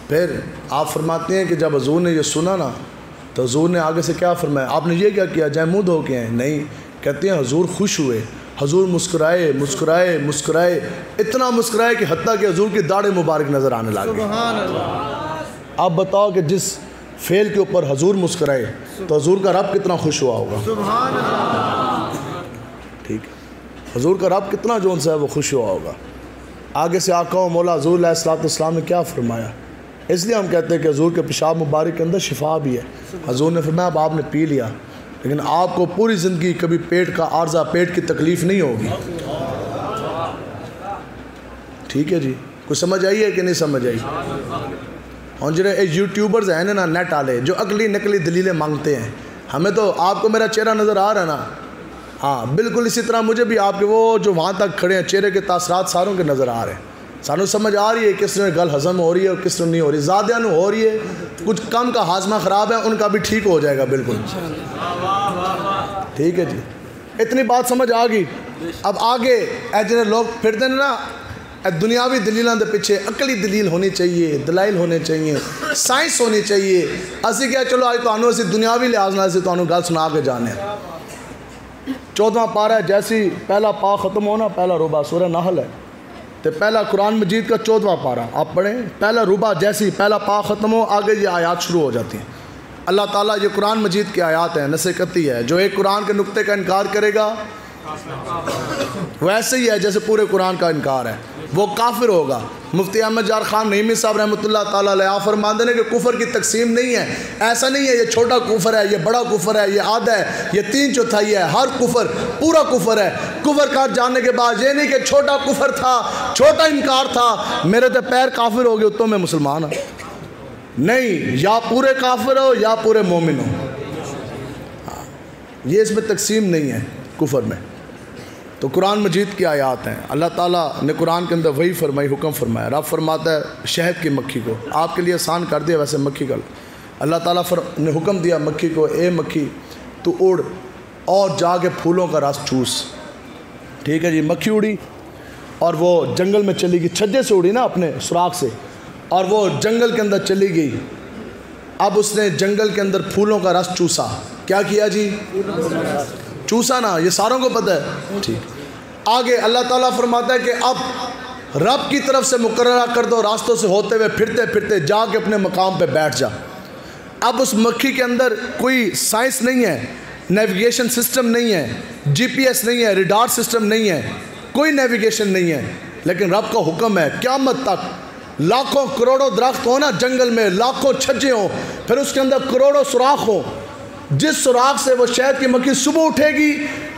फिर आप फरमाते हैं कि जब हजूर ने ये सुना ना तो हजूर ने आगे से क्या फरमाया? आपने ये क्या किया, जाए मुँह धो के हैं? नहीं, कहते हैं हजूर खुश हुए, हजूर मुस्कुराए मुस्कुराए मुस्कुराए, इतना मुस्कुराए कि हत्ता कि हजूर की दाढ़ी मुबारक नज़र आने लगी। आप बताओ कि जिस फेल के ऊपर हजूर मुस्कुराए तो हजूर का रब कितना खुश हुआ होगा। ठीक है, हजूर का रब कितना जोन सा है वो खुश हुआ होगा। आगे से आका व मौला हजूर अलैहिस्सलाम ने क्या फरमाया? इसलिए हम कहते हैं कि हजूर के पेशाब मुबारक के अंदर शिफा भी है। हजूर ने फरमाया अब आपने पी लिया, लेकिन आपको पूरी ज़िंदगी कभी पेट का आर्जा, पेट की तकलीफ़ नहीं होगी। ठीक है जी, कुछ समझ आई है कि नहीं समझ आई? और जो यूट्यूबर्स हैं ना नेट वाले, जो अगली नकली दलीलें मांगते हैं, हमें तो आपको मेरा चेहरा नज़र आ रहा है ना? हाँ, बिल्कुल इसी तरह मुझे भी आपके वो जो वहाँ तक खड़े हैं चेहरे के तासरात सारों के नज़र आ रहे हैं। सानू समझ आ रही है किस ने गल हज़म हो रही है और किस ने नहीं हो रही। ज़्यादा हो रही है, कुछ कम का हाजमा ख़राब है, उनका भी ठीक हो जाएगा बिल्कुल। ठीक है जी, इतनी बात समझ आ गई। अब आगे जिन्हें लोग फिरते हैं ना दुनियावी दलीलों के पीछे, अकली दलील होनी चाहिए, दलाइल होने चाहिए, साइंस होनी चाहिए। असी क्या चलो आज तो असी दुनियावी लिहाज नाल से तो गल सुना के जाने। 14वां पारा है, जैसी पहला पा ख़त्म होना, पहला रुबा सूरह नहल है, तो पहला कुरान मजीद का 14वां पारा आप पढ़ें, पहला रुबा जैसी पहला पा ख़त्म हो आगे ये आयात शुरू हो जाती हैं। अल्लाह ताला ये कुरान मजीद की आयात है, नसीहती है। जो एक कुरान के नुक्ते का इनकार करेगा वैसे ही है जैसे पूरे कुरान का इनकार है, वो काफिर होगा। मुफ्ती अहमद जार खान नईमी साहब रहमतुल्लाह ताला अलैह आप फरमाते हैं कि कुफर की तकसीम नहीं है, ऐसा नहीं है ये छोटा कुफर है, ये बड़ा कुफर है, ये आधा है, ये 3/4 है। हर कुफर पूरा कुफर है। कुफर कर जाने के बाद ये नहीं कि छोटा कुफर था, छोटा इनकार था, मेरे तो पैर काफिर हो गए उत्तों में मुसलमान है। नहीं, या पूरे काफिर हो या पूरे मोमिन हो, ये इसमें तकसीम नहीं है कुफर में। तो कुरान मजीद की आयात हैं, अल्लाह ताला ने कुरान के अंदर वही फरमाई, हुक्म फरमाया। रब फरमाता है शहद की मक्खी को आपके लिए आसान कर दिया, वैसे मक्खी का अल्लाह ताला ने हुक्म दिया मक्खी को, ए मक्खी तू उड़ और जाके फूलों का रस चूस। ठीक है जी, मक्खी उड़ी और वो जंगल में चली गई, छज्जे से उड़ी ना अपने सुराख से, और वो जंगल के अंदर चली गई। अब उसने जंगल के अंदर फूलों का रस चूसा। क्या किया जी? चूसा ना, ये सारों को पता है। ठीक। आगे अल्लाह ताला फरमाता है कि अब रब की तरफ से मुकर्ररा कर दो, रास्तों से होते हुए फिरते फिरते जाके अपने मकाम पे बैठ जा। अब उस मक्खी के अंदर कोई साइंस नहीं है, नेविगेशन सिस्टम नहीं है, GPS नहीं है, रिडार सिस्टम नहीं है, कोई नेविगेशन नहीं है, लेकिन रब का हुक्म है क़यामत तक लाखों करोड़ों दरख्त हो ना जंगल में, लाखों छज्जे हों, फिर उसके अंदर करोड़ों सुराख हो, जिस सुराख से वो शहद की मक्खी सुबह उठेगी,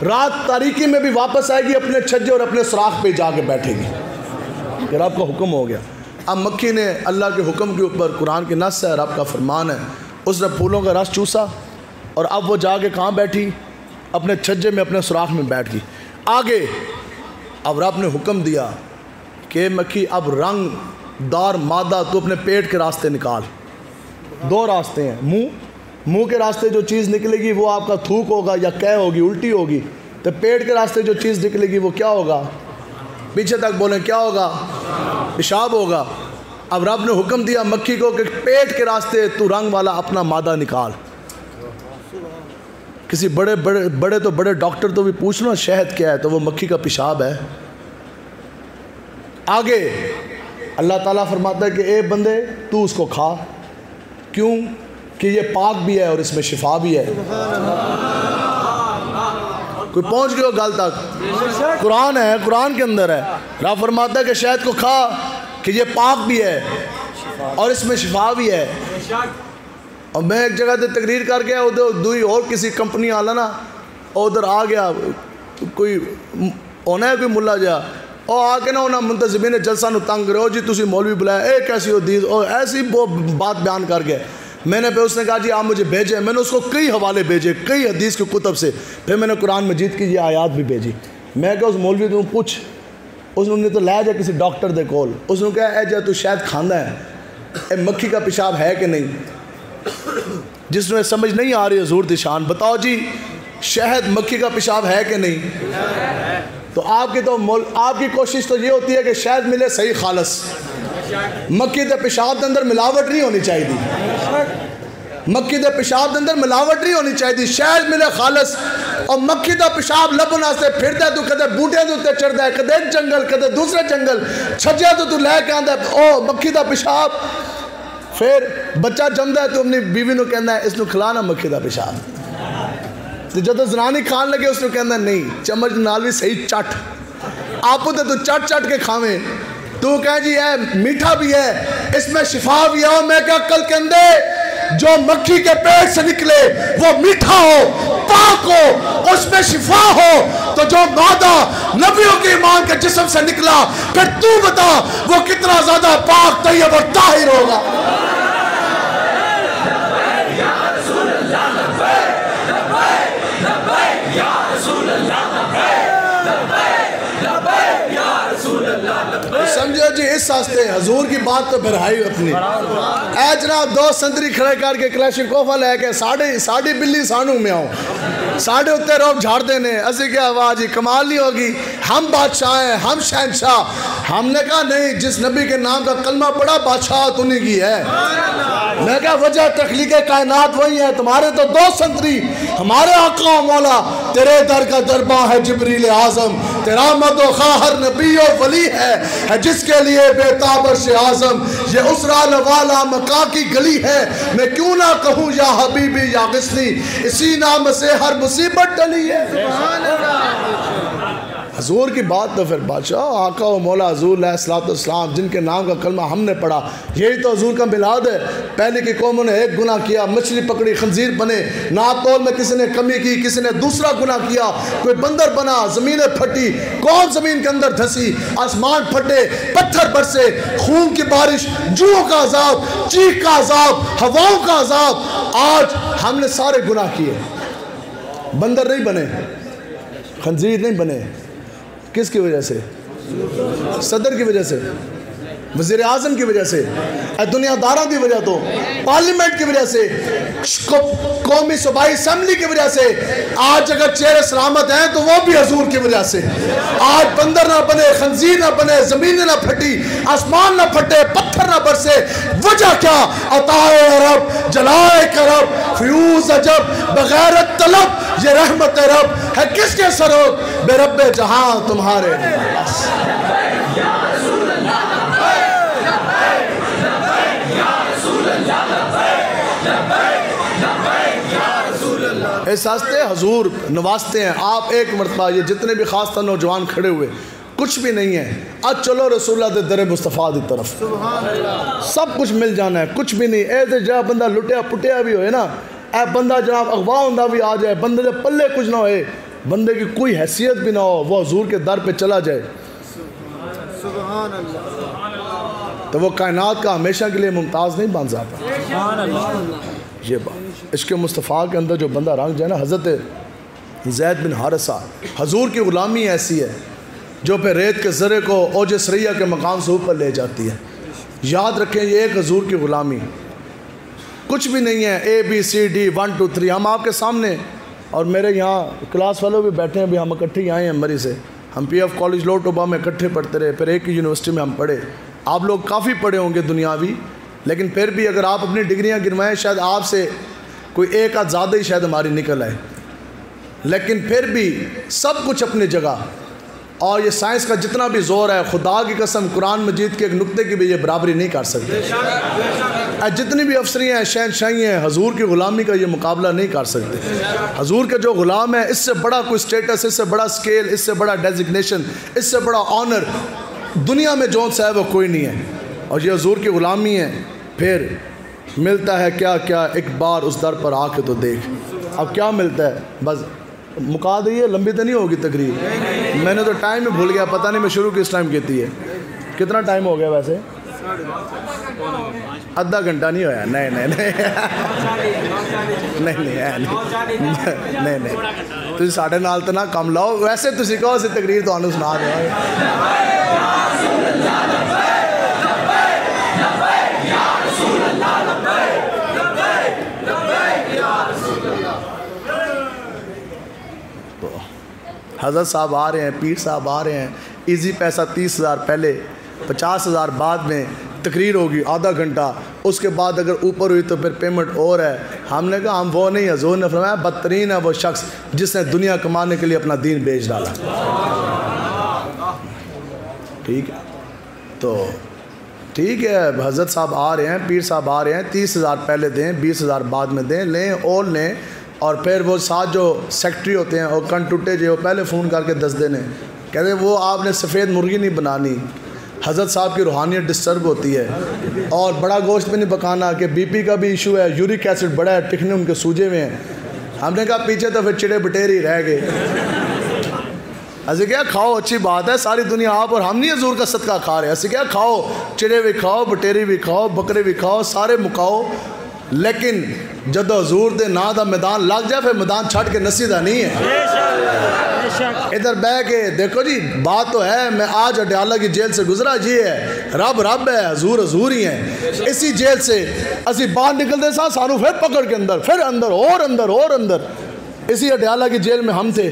रात तारीकी में भी वापस आएगी अपने छज्जे और अपने सुराख पे जाके बैठेगी। फिर आपका हुक्म हो गया। अब मक्खी ने अल्लाह के हुक्म के ऊपर, कुरान की नस है, रब का फरमान है, उसने फूलों का रस चूसा और अब वो जाके कहाँ बैठी? अपने छज्जे में, अपने सुराख में बैठ गई। आगे अब रब ने हुक्म दिया कि मक्खी अब रंगदार मादा तो अपने पेट के रास्ते निकाल। दो रास्ते हैं, मुंह के रास्ते जो चीज़ निकलेगी वो आपका थूक होगा या कै होगी, उल्टी होगी। तो पेट के रास्ते जो चीज़ निकलेगी वो क्या होगा? पीछे तक बोलें, क्या होगा? पेशाब होगा। अब रब ने हुक्म दिया मक्खी को कि पेट के रास्ते तू रंग वाला अपना मादा निकाल। किसी बड़े तो बड़े डॉक्टर तो भी पूछ लो शहद क्या है, तो वो मक्खी का पेशाब है। आगे अल्लाह ताला फरमाता है कि ए बंदे तू उसको खा, क्यों कि ये पाक भी है और इसमें शिफा भी है। कोई पहुंच गए गल तक? कुरान है, कुरान के अंदर है। रब फरमाता है कि शहद को खा कि ये पाक भी है और इसमें शिफा भी है। और मैं एक जगह से तकरीर कर गया, उधर दुई और किसी कंपनी वाला ना उधर आ गया, कोई होना है कोई मुल्ला जा और आके ना उन्हें मुंतज़िमीन जलसा नु तंग करे, जी तुसी मौलवी बुलाया, ए कैसी हदीस और ऐसी वो बात बयान कर गए। मैंने पे उसने कहा जी आप मुझे भेजे, मैंने उसको कई हवाले भेजे, कई हदीस के कुतब से, फिर मैंने कुरान मजीद की ये आयात भी भेजी। मैं क्या उस मौलवी तू पूछ, उसने तो लै जा किसी डॉक्टर दे कोल, उसने कहा ए जा तू शायद खांदा है, ए मक्खी का पेशाब है कि नहीं? जिसमें समझ नहीं आ रही हजूर दी शान, बताओ जी शहद मक्खी का पेशाब है कि नहीं? तो आपकी कोशिश तो ये होती है कि शहद मिले सही खालस, मक्खी के पेशाब के अंदर मिलावट नहीं होनी चाहिए, मक्खी के पेशाब के अंदर मिलावट नहीं होनी चाहिए, शहद मिले खालस। और मक्खी का पेशाब लभन से फिरदा, तू कदे बूटे के उत्ते चढ़दा है, कदे जंगल कदे दूसरे जंगल, छज्जे तो तू लैके आंदा ओ मक्खी का पेशाब। फिर बच्चा जमदा है तो अपनी बीवी को कहना है इसको खिलाना मक्खी का पेशाब, तो जो जनानी खान लगे उसने कहना नहीं चम्मच नाल भी सही चट, आपू तो तू चट चट के खावे, तू कह जी है मीठा भी है इसमें शिफा भी है। और मैं क्या कल के अंदर जो मक्खी के पेट से निकले वो मीठा हो, पाक हो, उसमें शिफा हो, तो जो मादा नबियों के ईमान के जिस्म से निकला, फिर तू बता वो कितना ज्यादा पाक तैयब और ताहिर होगा। समझो जी इस वास्ते हजूर की बात तो फिर आई अपनी। ऐ जनाब दो संतरी खड़े करके क्लैशिकोफा लैके साड़ी बिल्ली सानू में आओ, साढ़े उत्ते रोब झाड़ते ने, असी क्या आवाज ही कमाल नहीं होगी, हम बादशाह हैं, हम शहनशाह। हमने कहा नहीं, जिस नबी के नाम का कलमा पड़ा बादशाह उन्हीं की है। मैं क्या वजह तख्लीक कायनात वही है, तुम्हारे तो दो संतरी, हमारे आका मौला तेरे दर का दरबा है जिब्रील आजम, तेरा मदोखा हर नबी और वली है जिसके लिए बेताबर से आजम, ये उसरा वाला मका की गली है, मैं क्यों ना कहूँ या हबीबी या गिस्नी, इसी नाम से हर मुसीबत टली है। हजूर की बात तो फिर बादशाह आका व मौला हजूर अलैहिस्सलाम जिनके नाम का कलमा हमने पढ़ा, यही तो हजूर का मिलाद है। पहले की कौमों ने एक गुनाह किया, मछली पकड़ी खंजीर बने, नातोल में किसी ने कमी की, किसी ने दूसरा गुनाह किया, कोई बंदर बना, ज़मीनें फटी, कौन ज़मीन के अंदर धसी, आसमान फटे, पत्थर बरसे, खून की बारिश, जुओं का अजाब, चीख का अजाब, हवाओं का अजाब। आज हमने सारे गुनाह किए, बंदर नहीं बने, खंजीर नहीं बने, किसकी वजह से? सदर की वजह से। वज़ीर आज़म की वजह से, दुनियादारों की वजह तो, पार्लियामेंट की वजह से, कौमी सूबाई असम्बली की वजह से। आज अगर चेहरे सलामत हैं तो वो भी हजूर की वजह से। आज बंदर ना बने, खंजीर ना बने, ज़मीन ना फटी, आसमान ना फटे, पत्थर ना बरसे, वजह क्या? अताए रब, जलाए करब, फ्यूज अजब, बगैर तलब, ये रहमत रब है किसके सरोग, बेरब्बे जहां तुम्हारे। एहसासते हजूर नवाजते हैं। आप एक मरतबा ये जितने भी खास तर नौजवान खड़े हुए, कुछ भी नहीं है, आज चलो रसूलुल्लाह दे दर मुस्तफ़ा की तरफ, सब कुछ मिल जाना है। कुछ भी नहीं, ऐसे जहाँ बंदा लुटिया पुटिया भी होए ना, ए बंदा जनाब अगवा होंदा भी आ जाए, बंदे के पल्ले कुछ ना होए, बंदे की कोई हैसियत भी ना हो, वो हजूर के दर पे चला जाए तो वो कायनात का हमेशा के लिए मुमताज़ नहीं बन जाता। ये बात इश्क़ मुस्तफ़ा के अंदर जो बंदा रंग जाए ना, हज़रत ज़ैद बिन हारिसा, हजूर की ग़ुलामी ऐसी है जो पे रेत के ज़रे को ओज सरैया के मकाम से ऊपर ले जाती है। याद रखें, ये एक हजूर की ग़ुलामी, कुछ भी नहीं है। ABCD 1 2 3 हम आपके सामने, और मेरे यहाँ क्लास वालों भी बैठे हैं, अभी हम इकट्ठे आए हैं मरी से, हम PF कॉलेज लोटोबा में इकट्ठे पढ़ते रहे, फिर एक ही यूनिवर्सिटी में हम पढ़े। आप लोग काफ़ी पढ़े होंगे दुनियावी, लेकिन फिर भी अगर आप अपनी डिग्रियां गिनवाएं, शायद आपसे कोई एक आध ज़्यादा ही शायद हमारी निकल आए, लेकिन फिर भी सब कुछ अपनी जगह। और ये साइंस का जितना भी ज़ोर है, खुदा की कसम कुरान मजीद के एक नुक्ते की भी ये बराबरी नहीं कर सकते। जितनी भी अफसरियाँ हैं, शहनशाही हैं, हजूर की ग़ुलामी का ये मुकाबला नहीं कर सकते। हजूर के जो ग़ुलाम है, इससे बड़ा कोई स्टेटस, इससे बड़ा स्केल, इससे बड़ा डेजिग्नेशन, इससे बड़ा ऑनर दुनिया में जो सा है वो कोई नहीं है। और ये हजूर की ग़ुलामी है। फिर मिलता है क्या क्या, एक बार उस दर पर आके तो देख। अब क्या मिलता है, बस मुका दीजिए, लंबी तो नहीं होगी तकरीर। मैंने तो टाइम ही भूल गया, पता नहीं मैं शुरू किस टाइम कहती है। कितना टाइम हो गया वैसे? आधा घंटा नहीं होया? नहीं नहीं नहीं नहीं नहीं नहीं नहीं, तुम साढ़े नाल तो ना कम लाओ। वैसे तुम कहो असी तकरीर तो सुना दें। हज़रत साहब आ रहे हैं, पीर साहब आ रहे हैं, इजी पैसा 30,000 पहले, 50,000 बाद में, तकरीर होगी आधा घंटा, उसके बाद अगर ऊपर हुई तो फिर पेमेंट और है। हमने कहा हम वो नहीं, हजूर ने फरमाया बदतरीन है वो शख्स जिसने दुनिया कमाने के लिए अपना दीन बेच डाला। ठीक है, तो ठीक है, हज़रत साहब आ रहे हैं, पीर साहब आ रहे हैं, 30,000 पहले दें, 20,000 बाद में दें, लें और लें। और फिर वो साथ जो सेक्रेटरी होते हैं और कन टूटे जो पहले फ़ोन करके दस देने, कहते वो आपने सफ़ेद मुर्गी नहीं बनानी, हज़रत साहब की रूहानियत डिस्टर्ब होती है। और बड़ा गोश्त भी नहीं पकाना कि BP का भी इशू है, यूरिक एसिड बड़ा है, टिकने उनके सूजे हुए हैं। हमने कहा पीछे तो फिर चिड़े बटेर ही रह गए। ऐसे क्या खाओ, अच्छी बात है, सारी दुनिया आप और हम नहीं हजूर का सदका खा रहे। ऐसे क्या खाओ, चिड़े भी खाओ, बटेरी भी खाओ, बकरे भी खाओ, सारे मुकाओ, लेकिन जब हजूर दे ना दा मैदान लग जाए फिर मैदान छड़ के नसीदा नहीं है। इधर बह के देखो जी, बात तो है, मैं आज अडयाला की जेल से गुजरा, जी है रब रब है, हजूर हजूर ही है। इसी जेल से असी बाहर निकलते साथ सानू फिर पकड़ के अंदर, फिर अंदर और अंदर और अंदर। इसी अडयाला की जेल में हम थे,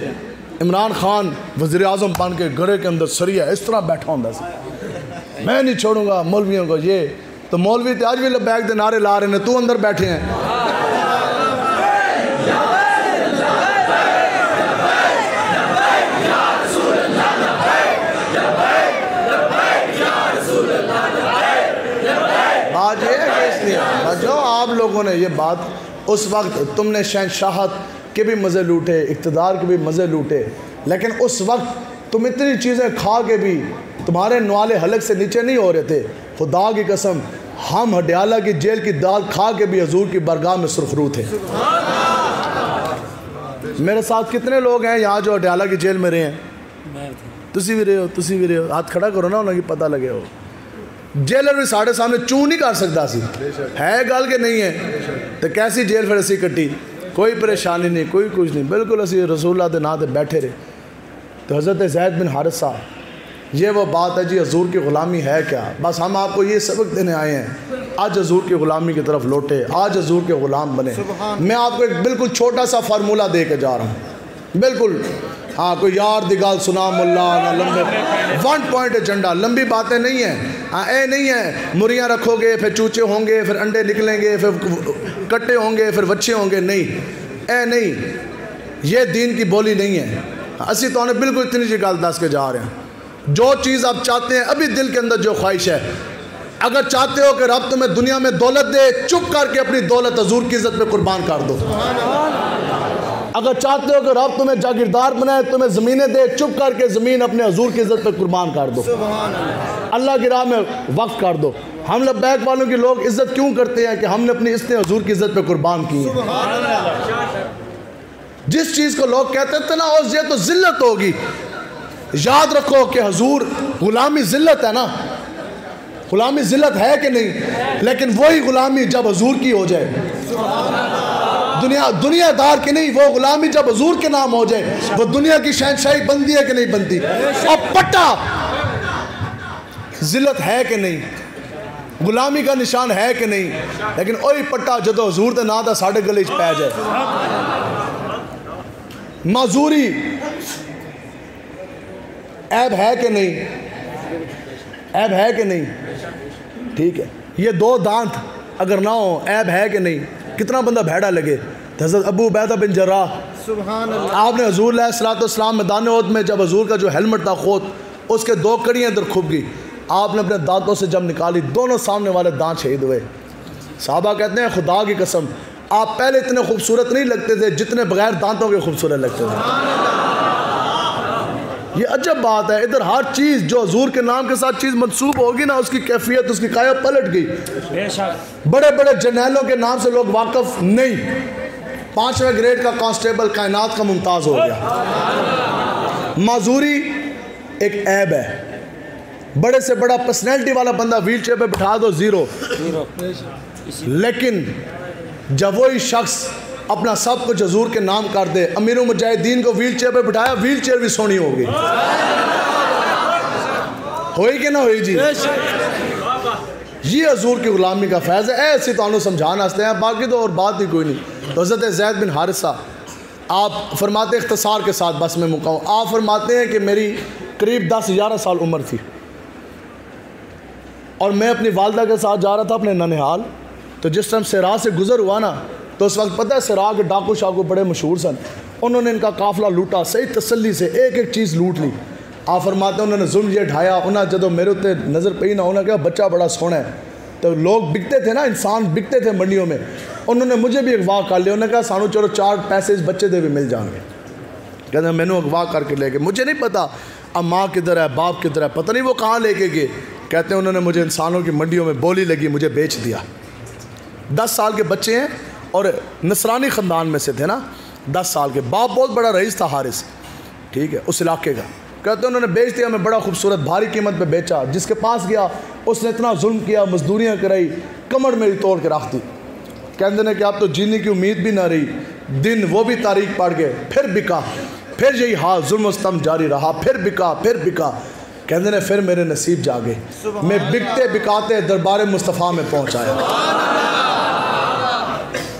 इमरान खान वज़ीर आज़म बन के घरे के अंदर सरिया इस तरह बैठा होता सी, मैं नहीं छोड़ूंगा मौलवियों को। ये तो मौलवी तो आज भी लब्बैक दे नारे ला रहे हैं, तू अंदर बैठे हैं। बात ये है कि इसलिए जो आप लोगों ने ये बात, उस वक्त तुमने शहनशाहत के भी मज़े लूटे, इक़्तिदार के भी मज़े लूटे, लेकिन उस वक्त तुम इतनी चीज़ें खा के भी तुम्हारे नवाले हलक से नीचे नहीं हो रहे थे। खुदा की कसम, हम अडयाला की जेल की दाल खा के भी हजूर की बरगाह में सुरखरू थे। मेरे साथ कितने लोग हैं यहाँ जो अडयाला की जेल में रहे हैं? तुसी भी रहे हो, तुसी भी रहे हो, हाथ खड़ा करो ना, उन्हें पता लगे हो। जेलर भी साढ़े सामने चू नहीं कर सकता सी, है गल के नहीं है, तो कैसी जेल फिर असी कट्टी, कोई परेशानी नहीं, कोई कुछ नहीं, बिल्कुल असी रसूलुल्लाह के नाम से बैठे रहे। तो हज़रत ज़ैद बिन हारिसा ये वो बात है जी, हजूर की ग़ुलामी है क्या। बस हम आपको ये सबक देने आए हैं, आज हजूर की ग़ुलामी की तरफ लौटे, आज हजूर के ग़ुलाम बने। मैं आपको एक बिल्कुल छोटा सा फार्मूला दे के जा रहा हूँ, बिल्कुल। हाँ, कोई यार दिगाल सुना मुल्ला ना लंबे, 1 पॉइंट एजेंडा, लंबी बातें नहीं हैं। हाँ, ए नहीं है मुर्गियाँ रखोगे फिर चूचे होंगे, फिर अंडे निकलेंगे, फिर कट्टे होंगे, फिर बच्चे होंगे, नहीं, ए नहीं, ये दीन की बोली नहीं है। असी तो बिल्कुल इतनी जी गल दस के जा रहे हैं। जो चीज़ आप चाहते हैं, अभी दिल के अंदर जो ख्वाहिश है, अगर चाहते हो कि रब तुम्हें दुनिया में दौलत दे, चुप करके अपनी दौलत हजूर की इज्जत पे कुर्बान कर दो। अगर चाहते हो कि रब तुम्हें जागीरदार बनाए, तुम्हें ज़मीनें दे, चुप करके ज़मीन अपने हजूर की इज्जत पे कुर्बान कर दो, अल्लाह की राह में वक्फ कर दो। हम लब्बैक वालों की लोग इज्जत क्यों करते हैं कि हमने अपनी इसने हजूर की इज्जत पे कुर्बान की है। जिस चीज़ को लोग कहते थे ना, और ये तो जिल्लत होगी, याद रखो कि हजूर गुलामी जिल्लत है ना, गुलामी जिल्लत है कि नहीं, लेकिन वही गुलामी जब हजूर की हो जाए, दुनियादार की नहीं, वो गुलामी जब हजूर के नाम हो जाए, वो दुनिया की शहंशाही बनती है कि नहीं बनती। और पट्टा जिल्लत है कि नहीं, गुलामी का निशान है कि नहीं, लेकिन वही पट्टा जो हजूर के नाम का साढ़े गले च पै जाए, माजूरी ऐब है कि नहीं, ऐब है कि नहीं, ठीक है। ये 2 दांत अगर ना हो, ऐब है कि नहीं। कितना बंदा भेड़ा लगे। हज़रत अबू उबैदा बिन जर्राह, सुभान अल्लाह, आपने हजूर अलैहिस्सलाम मैदान उहद में जब हजूर का जो हेलमेट था खोत, उसके 2 कड़ियाँ इधर खुब गई, आपने अपने दांतों से जब निकाली, दोनों सामने वाले दांत शहीद हुए। साहबा कहते हैं खुदा की कसम, आप पहले इतने खूबसूरत नहीं लगते थे जितने बगैर दांतों के खूबसूरत लगते थे। ये अजब बात है, इधर हर चीज़ जो हजूर के नाम के साथ चीज़ मंसूब होगी ना, उसकी कैफियत, उसकी काया पलट गई। बड़े बड़े जर्नैलों के नाम से लोग वाकफ नहीं, 5वें ग्रेड का कांस्टेबल कायनात का मुमताज़ हो गया। माजूरी एक ऐब है, बड़े से बड़ा पर्सनैलिटी वाला बंदा व्हील चेयर पर बिठा दो, ज़ीरो। लेकिन जब वही शख्स अपना सब कुछ हजूर के नाम कर दे, अमीरुल मुजाहिदीन को व्हील चेयर पे बिठाया, व्हील चेयर भी सोनी होगी, होई कि ना होई जी। ये हजूर की गुलामी का फैज़ है। ऐसे तो समझाना हंसते हैं, बाकी तो और बात ही कोई नहीं। तो हज़रत ज़ैद बिन हारिसा आप फरमाते, इख्तिसार के साथ बस में मुकाऊँ, आप फरमाते हैं कि मेरी करीब 10-11 साल उम्र थी और मैं अपनी वालदा के साथ जा रहा था अपने ननिहाल। तो जिस टाइम सिरा से गुजर हुआ ना, तो उस वक्त पता है सिरा के डाकू शाकू बड़े मशहूर सन, उन्होंने इनका काफ़िला लूटा, सही तसल्ली से एक एक चीज़ लूट ली। आप फरमाते उन्होंने जुल्म ये ढाया, उन्हें जब मेरे उत्ते नज़र पई ना, उन्होंने कहा बच्चा बड़ा सोहना है। तो लोग बिकते थे ना, इंसान बिकते थे मंडियों में, उन्होंने मुझे भी अगवा कर लिया। उन्होंने कहा सानू चलो 4 पैसे इस बच्चे दे भी मिल जाएंगे। कहते मैंने अगवा करके ले गए, मुझे नहीं पता अब माँ किधर है, बाप किधर है, पता नहीं वो कहाँ लेके गए। कहते हैं उन्होंने मुझे इंसानों की मंडियों में बोली लगी, मुझे बेच दिया। 10 साल के बच्चे हैं और नसरानी ख़ानदान में से थे ना, 10 साल के। बाप बहुत बड़ा रईस था, हारिस, ठीक है, उस इलाके का। कहते हैं उन्होंने बेच दिया, मैं बड़ा खूबसूरत भारी कीमत पे बेचा। जिसके पास गया उसने इतना जुल्म किया, मजदूरियाँ कराई, कमर मेरी तोड़ के रख दी। कहते हैं कि अब तो जीने की उम्मीद भी ना रही, दिन वो भी तारीख पड़ गए, फिर बिका, फिर यही हाल जुल्म स्तम जारी रहा, फिर बिका, फिर बिका। कहते हैं फिर मेरे नसीब जागे, मैं बिकते बिकाते दरबार मुस्तफ़ा में पहुँच आया।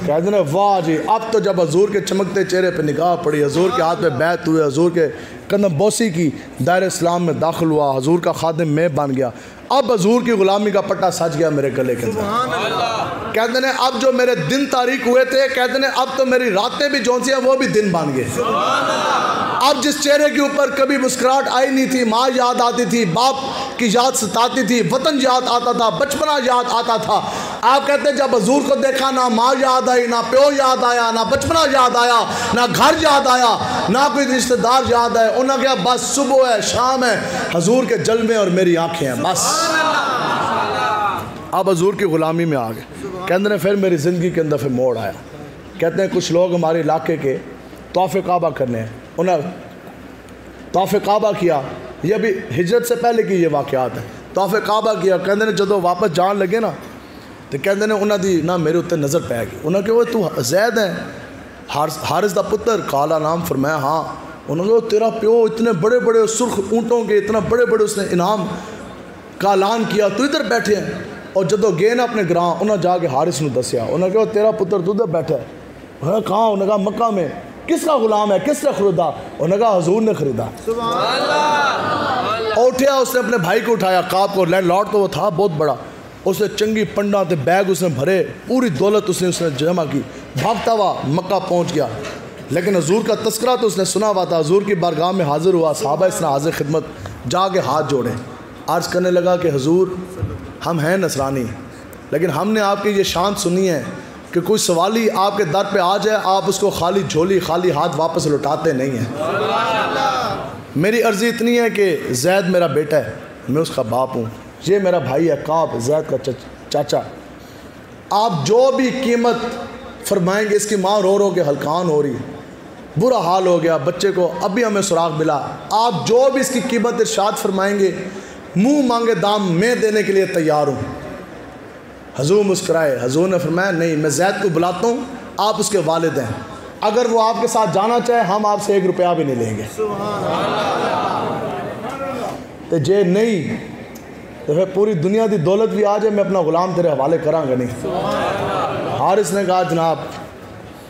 कहते हैं वाह जी, अब तो जब हजूर के चमकते चेहरे पे निगाह पड़ी, हजूर के हाथ में बैत हुए, हजूर के कदम बोसी की, दायरे इस्लाम में दाखिल हुआ, हजूर का खादिम मैं बन गया। अब हजूर की गुलामी का पट्टा सच गया मेरे गले के अंदर। कहते हैं अब जो मेरे दिन तारीख हुए थे, कहते हैं अब तो मेरी रातें भी जौन सी हैं वो भी दिन बन गए। अब जिस चेहरे के ऊपर कभी मुस्कुराहट आई नहीं थी, माँ याद आती थी, बाप की याद सताती थी, वतन याद आता था, बचपना याद आता था। आप कहते हैं जब हजूर को देखा, ना माँ याद आई, ना प्यो याद आया, ना बचपना याद आया, ना घर याद आया, ना कोई रिश्तेदार याद आया। उन्होंने कहा बस सुबह है, शाम है, हजूर के जलवे और मेरी आंखें हैं, बस अब हजूर की ग़ुलामी में आ गए। कहते हैं फिर मेरी ज़िंदगी के अंदर फिर मोड़ आया। कहते हैं कुछ लोग हमारे इलाके के तोहफ़े काबा करने हैं, उन्हें तोहफ़े काबा किया, ये अभी हिजरत से पहले की ये वाक़यात है। तोहफ़े काबा किया, कहते हैं जो वापस जान लगे ना, तो कहते हैं उन्होंने दी ना मेरे उत्ते नज़र पै गई। उन्होंने कहा तू ज़ैद है, हारिस दा पुत्र, काला नाम फरमाया हाँ। उन्होंने कहा तेरा प्यो इतने बड़े बड़े सुर्ख ऊँटों के इतना बड़े बड़े उसने इनाम का ऐलान किया, तू इधर बैठे हैं। और जदों गए ना अपने ग्रां उन्हें जाके हारिस ने दसिया, उन्हें कहा तेरा पुत्र तू उधर बैठा है। उन्हें कहा, उन्हें कहा मक्का में किसका गुलाम है, किसने खरीदा? उन्हें कहा हजूर ने खरीदा। और उठा, उसने अपने भाई को उठाया, काब को, लैंडलॉर्ड तो वो था बहुत बड़ा, उसने चंगी पंडा थे बैग उसने भरे, पूरी दौलत उसने जमा की, भागता हुआ मक्का पहुंच गया। लेकिन हजूर का तस्करा तो उसने सुना हुआ था, हजूर की बारगाह में हाजिर हुआ, साहबा इसने हाजिर खिदमत जाके हाथ जोड़े, अर्ज़ करने लगा कि हजूर हम हैं नसरानी, लेकिन हमने आपकी ये शान सुनी है कि कोई सवाली आपके दर पे आ जाए आप उसको खाली झोली खाली हाथ वापस लौटाते नहीं हैं। मेरी अर्ज़ी इतनी है कि जैद मेरा बेटा है, मैं उसका बाप हूँ, ये मेरा भाई है काब, जैद का चाचा, आप जो भी कीमत फरमाएंगे, इसकी माँ रो रो के हलकान हो रही, बुरा हाल हो गया, बच्चे को अभी हमें सुराग मिला, आप जो भी इसकी कीमत इरशाद फरमाएंगे मुंह मांगे दाम मैं देने के लिए तैयार हूँ। हजूर मुस्कुराए, हजूर ने फरमाया नहीं, मैं जैद को बुलाता हूँ, आप उसके वालिद हैं, अगर वो आपके साथ जाना चाहे हम आपसे 1 रुपया भी नहीं लेंगे। तो जे नहीं तो फिर पूरी दुनिया की दौलत भी आ जाए मैं अपना गुलाम तेरे हवाले करांगा नहीं। हारिस ने कहा जनाब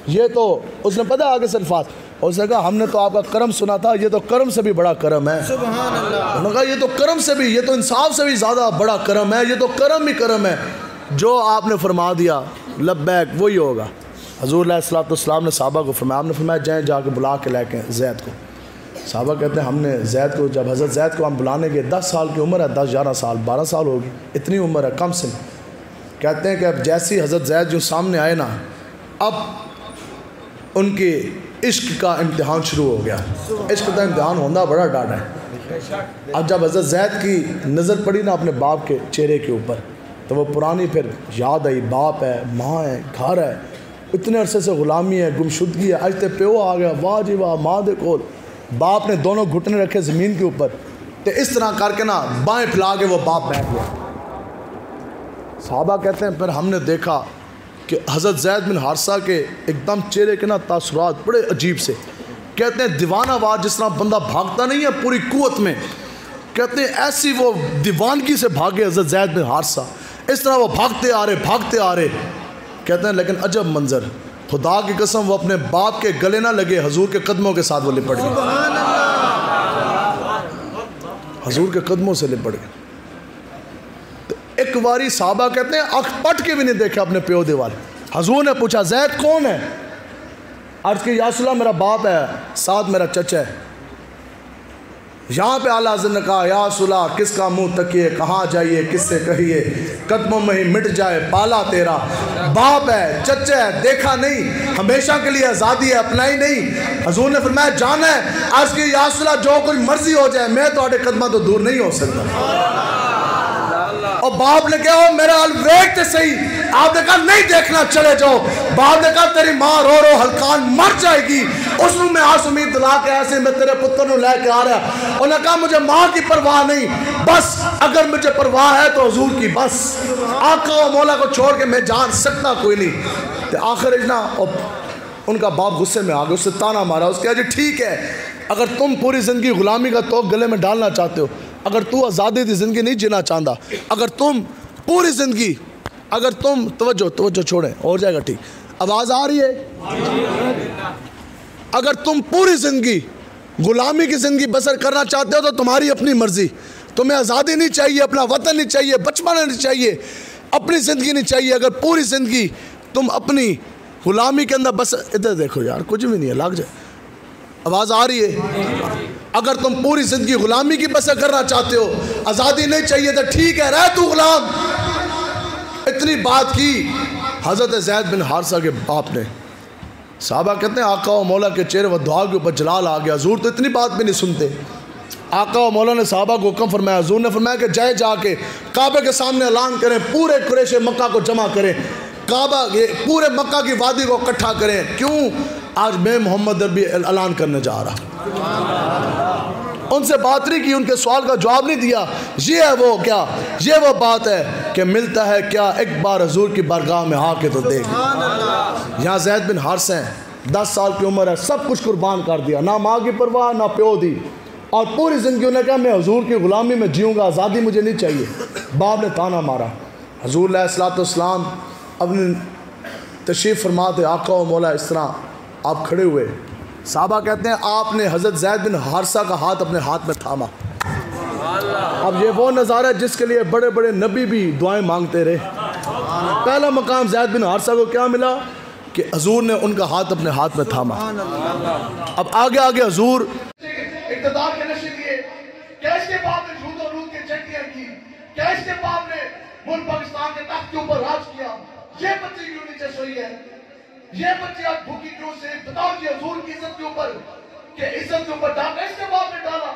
ये तो, उसने पता आगे से अल्फाज, उसने कहा हमने तो आपका करम सुना था, ये तो करम से भी बड़ा करम है। उन्होंने कहा ये तो करम से भी, ये तो इंसाफ से भी ज़्यादा बड़ा करम है, ये तो करम ही करम है, जो आपने फरमा दिया लब्बैक वही होगा। हजूर अलैहिस्सलाम ने साहबा को फरमाया, आपने फरमाया जाए जाके बुला के लेके जैद को। साहबा कहते हैं हमने जैद को, जब हज़रत जैद को हम बुलाने गए, 10 साल की उम्र है, 10-11 साल 12 साल होगी, इतनी उम्र है कम से। कहते हैं कि अब जैसी हज़रत जैद जो सामने आए ना, अब उनके इश्क का इम्तिहान शुरू हो गया। इश्क का इम्तिहान होना बड़ा डाढ़ा है। अब जब हज़रत जैद की नज़र पड़ी ना अपने बाप के चेहरे के ऊपर, तो वो पुरानी फिर याद आई, बाप है, माँ है, घर है, इतने अरसे से ग़ुलामी है, गुमशुदगी है, आज तो प्यो आ गया, वाह जी वाह, माँ दे कोल। बाप ने दोनों घुटने रखे ज़मीन के ऊपर, तो इस तरह करके ना बाएँ फैला के वो बाप बैठ गया। साहबा कहते हैं फिर हमने देखा कि हज़रत ज़ैद बिन हारिसा के एकदम चेहरे के ना तासुरात बड़े अजीब से, कहते हैं दीवानावाज, जिस तरह बंदा भागता नहीं है पूरी कुव्वत में, कहते हैं ऐसी वो दीवानगी से भागे हज़रत ज़ैद बिन हारिसा, इस तरह वो भागते आ रहे। कहते हैं लेकिन अजब मंजर, खुदा की कसम वो अपने बाप के गले ना लगे, हजूर के कदमों के साथ वो लिपट गए, हजूर के कदमों से लिपट गए। तो एक बारी साहबा कहते हैं आँख पट के भी नहीं देखा अपने प्यो दीवार। हजूर ने पूछा जैद कौन है? अर्ज़ की या रसूलल्लाह मेरा बाप है, साथ मेरा चचा है। यहाँ पे आला हज़रत ने कहा या रसूलल्लाह किसका मुंह तकिए, कहाँ जाइए, किससे कहिए, कदमों में ही मिट जाए पाला तेरा। बाप है, चचा है, देखा नहीं, हमेशा के लिए आज़ादी है, अपनाई नहीं। हजूर ने फरमाया जाना है। अर्ज़ की या रसूलल्लाह जो कोई मर्जी हो जाए, मैं तो कदमा तो दूर नहीं हो सकता। और बाप ने कहा मेरा हाल देखते सही, आपने कहा नहीं देखना, चले जाओ। बाप ने कहा तेरी माँ रो रो हलकान मर जाएगी, उसमें मैं आस उम्मीद दिला के ऐसे मैं तेरे पुत्र को लेके आ रहा। उन्होंने कहा मुझे माँ की परवाह नहीं, बस अगर मुझे परवाह है तो हुजूर की, बस आका और मौला को छोड़ के मैं जान सकता कोई नहीं। तो आखिर ना उनका बाप गुस्से में आ गया, उससे ताना मारा, उसके कहा ठीक है अगर तुम पूरी ज़िंदगी ग़ुलामी का तोक गले में डालना चाहते हो, अगर तू आज़ादी की ज़िंदगी नहीं जीना चाहता, अगर तुम पूरी ज़िंदगी, अगर तुम तवज्जो छोड़ें हो जाएगा ठीक, आवाज़ आ रही है, अगर तुम पूरी ज़िंदगी ग़ुलामी की ज़िंदगी बसर करना चाहते हो तो तुम्हारी अपनी मर्ज़ी, तुम्हें आज़ादी नहीं चाहिए, अपना वतन नहीं चाहिए, बचपना नहीं चाहिए, अपनी ज़िंदगी नहीं चाहिए, अगर पूरी ज़िंदगी तुम अपनी ग़ुलामी के अंदर बस, इधर देखो यार कुछ भी नहीं है, लग जाए, आवाज़ आ रही है, अगर तुम पूरी ज़िंदगी ग़ुलामी की बसर करना चाहते हो, आज़ादी नहीं चाहिए तो ठीक है रह तू ग़ुलाम। इतनी बात की हज़रत ज़ैद बिन हारिसा के बाप ने। साहबा कहते हैं आका और मौला के चेहरे व दुआ के ऊपर जलाल आ गया। हजूर तो इतनी बात भी नहीं सुनते। आका और मौला ने साहबा को हुक्म फरमाया, हजूर ने फरमाया कि जाए जाके काबे के सामने ऐलान करें, पूरे कुरैश मक्का को जमा करें, काबा पूरे मक्का की वादी को इकट्ठा करें। क्यों? आज मैं मोहम्मद अरबी ऐलान करने जा रहा। उनसे बात नहीं की, उनके सवाल का जवाब नहीं दिया। ये है वो क्या, ये वो बात है कि मिलता है क्या, एक बार हजूर की बारगाह में आके तो देख। यहाँ ज़ैद बिन हारिसा हैं, 10 साल की उम्र है, सब कुछ कुर्बान कर दिया, ना माँ की परवाह ना प्यो दी, और पूरी ज़िंदगी उन्होंने कहा मैं हुजूर की ग़ुलामी में जीऊँगा, आज़ादी मुझे नहीं चाहिए। बाप ने ताना मारा। हुजूर अलैहिस्सलाम अपने तशरीफ़ फरमाते आका व मौला इस तरह आप खड़े हुए, साहबा कहते हैं आपने हज़रत ज़ैद बिन हारिसा का हाथ अपने हाथ में थामा। अब ये वो नज़ारा है जिसके लिए बड़े बड़े नबी भी दुआएं मांगते रहे। पहला मकाम ज़ैद बिन हारिसा को क्या मिला कि हुजूर ने उनका हाथ अपने हाथ में थामा। अब आगे आगे हुजूर इक़्तिदार के नशे लिए, कैश के बाप ने झूठ और रूठ की चटनियां की, कैश के बाप ने मुल्क पाकिस्तान के तख्त के ऊपर राज किया। ये बच्ची क्यों नीचे सोई है, ये बच्ची आज भूखी क्यों से? बताओ जी हुजूर की इज्जत के ऊपर, कि इज्जत के ऊपर डाका इसके बाप ने डाला।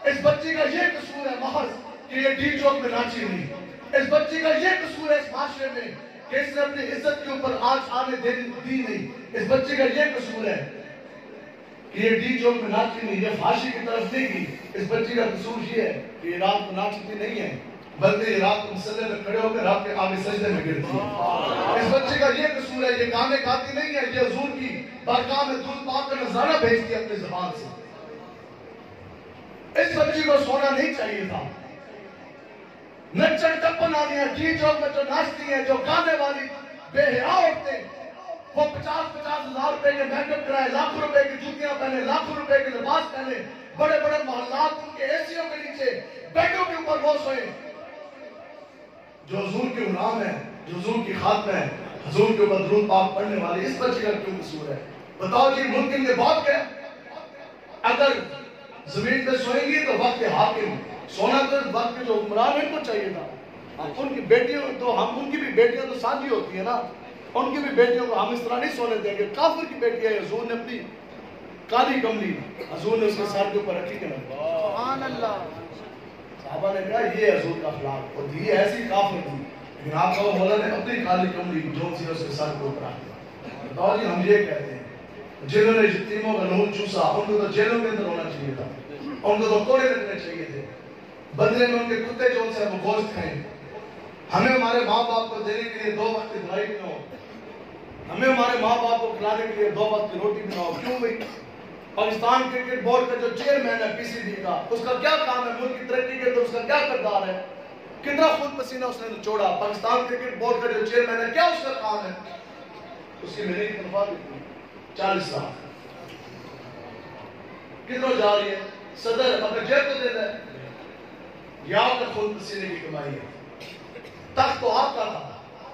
इस बच्ची का ये कसूर है महज कि ये डी चौक में नाची हुई। इस बच्ची का ये कसूर है इस माशरे में कि इसने अपनी इज्जत के ऊपर आज आने दी नहीं। इस बच्ची का ये कसूर है कि ये डी चौक में नाचती नहीं, ये फांसी की तरफ देगी। इस बच्ची का कसूर ये है कि ये रात को नाचती नहीं है, बल्कि ये रात को मुसल्ले में खड़े होकर रात के आगे सजदे में गिरती है। इस बच्ची का ये कसूर है, ये गाने गाती नहीं है, ये हुजूर की बारगाह में दूध पाक का नजारा भेजती है अपनी ज़बान से। इस बच्ची को सोना नहीं चाहिए था। नचन टप्पन वाली है, डी चौक में जो नाचती है, जो गाने वाली बेहया औरतें, वो 50-50 हजार रुपए के मेकअप कराए, लाखों रुपए की जूतियां पहने, लाखों रुपए के लिबास पहने, बड़े बड़े मोहल्लात उनके एसीओ के नीचे बेडों के ऊपर वो सोए। जो हुजूर के गुलाम है, जो हुजूर की खातम है, हुजूर के ऊपर दुरूद पाक पढ़ने वाले, इस बच्चे का क्यों कसूर है? बताओ जी मुल्क के बहुत क्या, अगर जमीन पे सोएंगी तो वक्त के हाकिम, सोना तो वक्त के जो हुक्मरान इनको चाहिए था। उनकी बेटियों तो हम, उनकी भी बेटियां तो साझी होती है ना, उनकी भी बेटियों को हम इस तरह नहीं सोने देंगे। काफिर की बेटी है, हुजूर ने अपनी काली कमली हुजूर ने उसके सर के ऊपर रखी के सुभान अल्लाह। साहबा ने कहा ये हुजूर का अखलाक, और ये ऐसी काफिर थी, लेकिन आपका मौला ने अपनी काली कमली जो सी उसके सर के ऊपर रख दिया। बताओ जी हम ये कहते हैं जिन्होंने यतीमों का लहू चूसा उनको तो जेलों के अंदर होना चाहिए था, उनको तो कोड़े लगने चाहिए थे, बदले में उनके कुत्ते जो उनसे वो गोश्त खाएं। हमें हमारे माँ बाप को देने के लिए 2 वक्त की दवाई बनाओ, हमें हमारे माँ बाप को खिलाने के लिए 2 वक्त की रोटी बनाओ। क्यों भाई? पाकिस्तान क्रिकेट बोर्ड का जो चेयरमैन है पीसीबी का, उसका क्या काम है? मुल्क की तरक्की के अंदर उसका क्या किरदार है? कितना खून पसीना उसने निचोड़ा। पाकिस्तान क्रिकेट बोर्ड का जो चेयरमैन है, क्या उसका काम है? उसकी महीने की तनख्वाह कितनी? 40 लाख। किधरों जा रही है? सदर अपने जेब को देता है, या आपका खून पसीने की कमाई है। तख्त तो आपका था,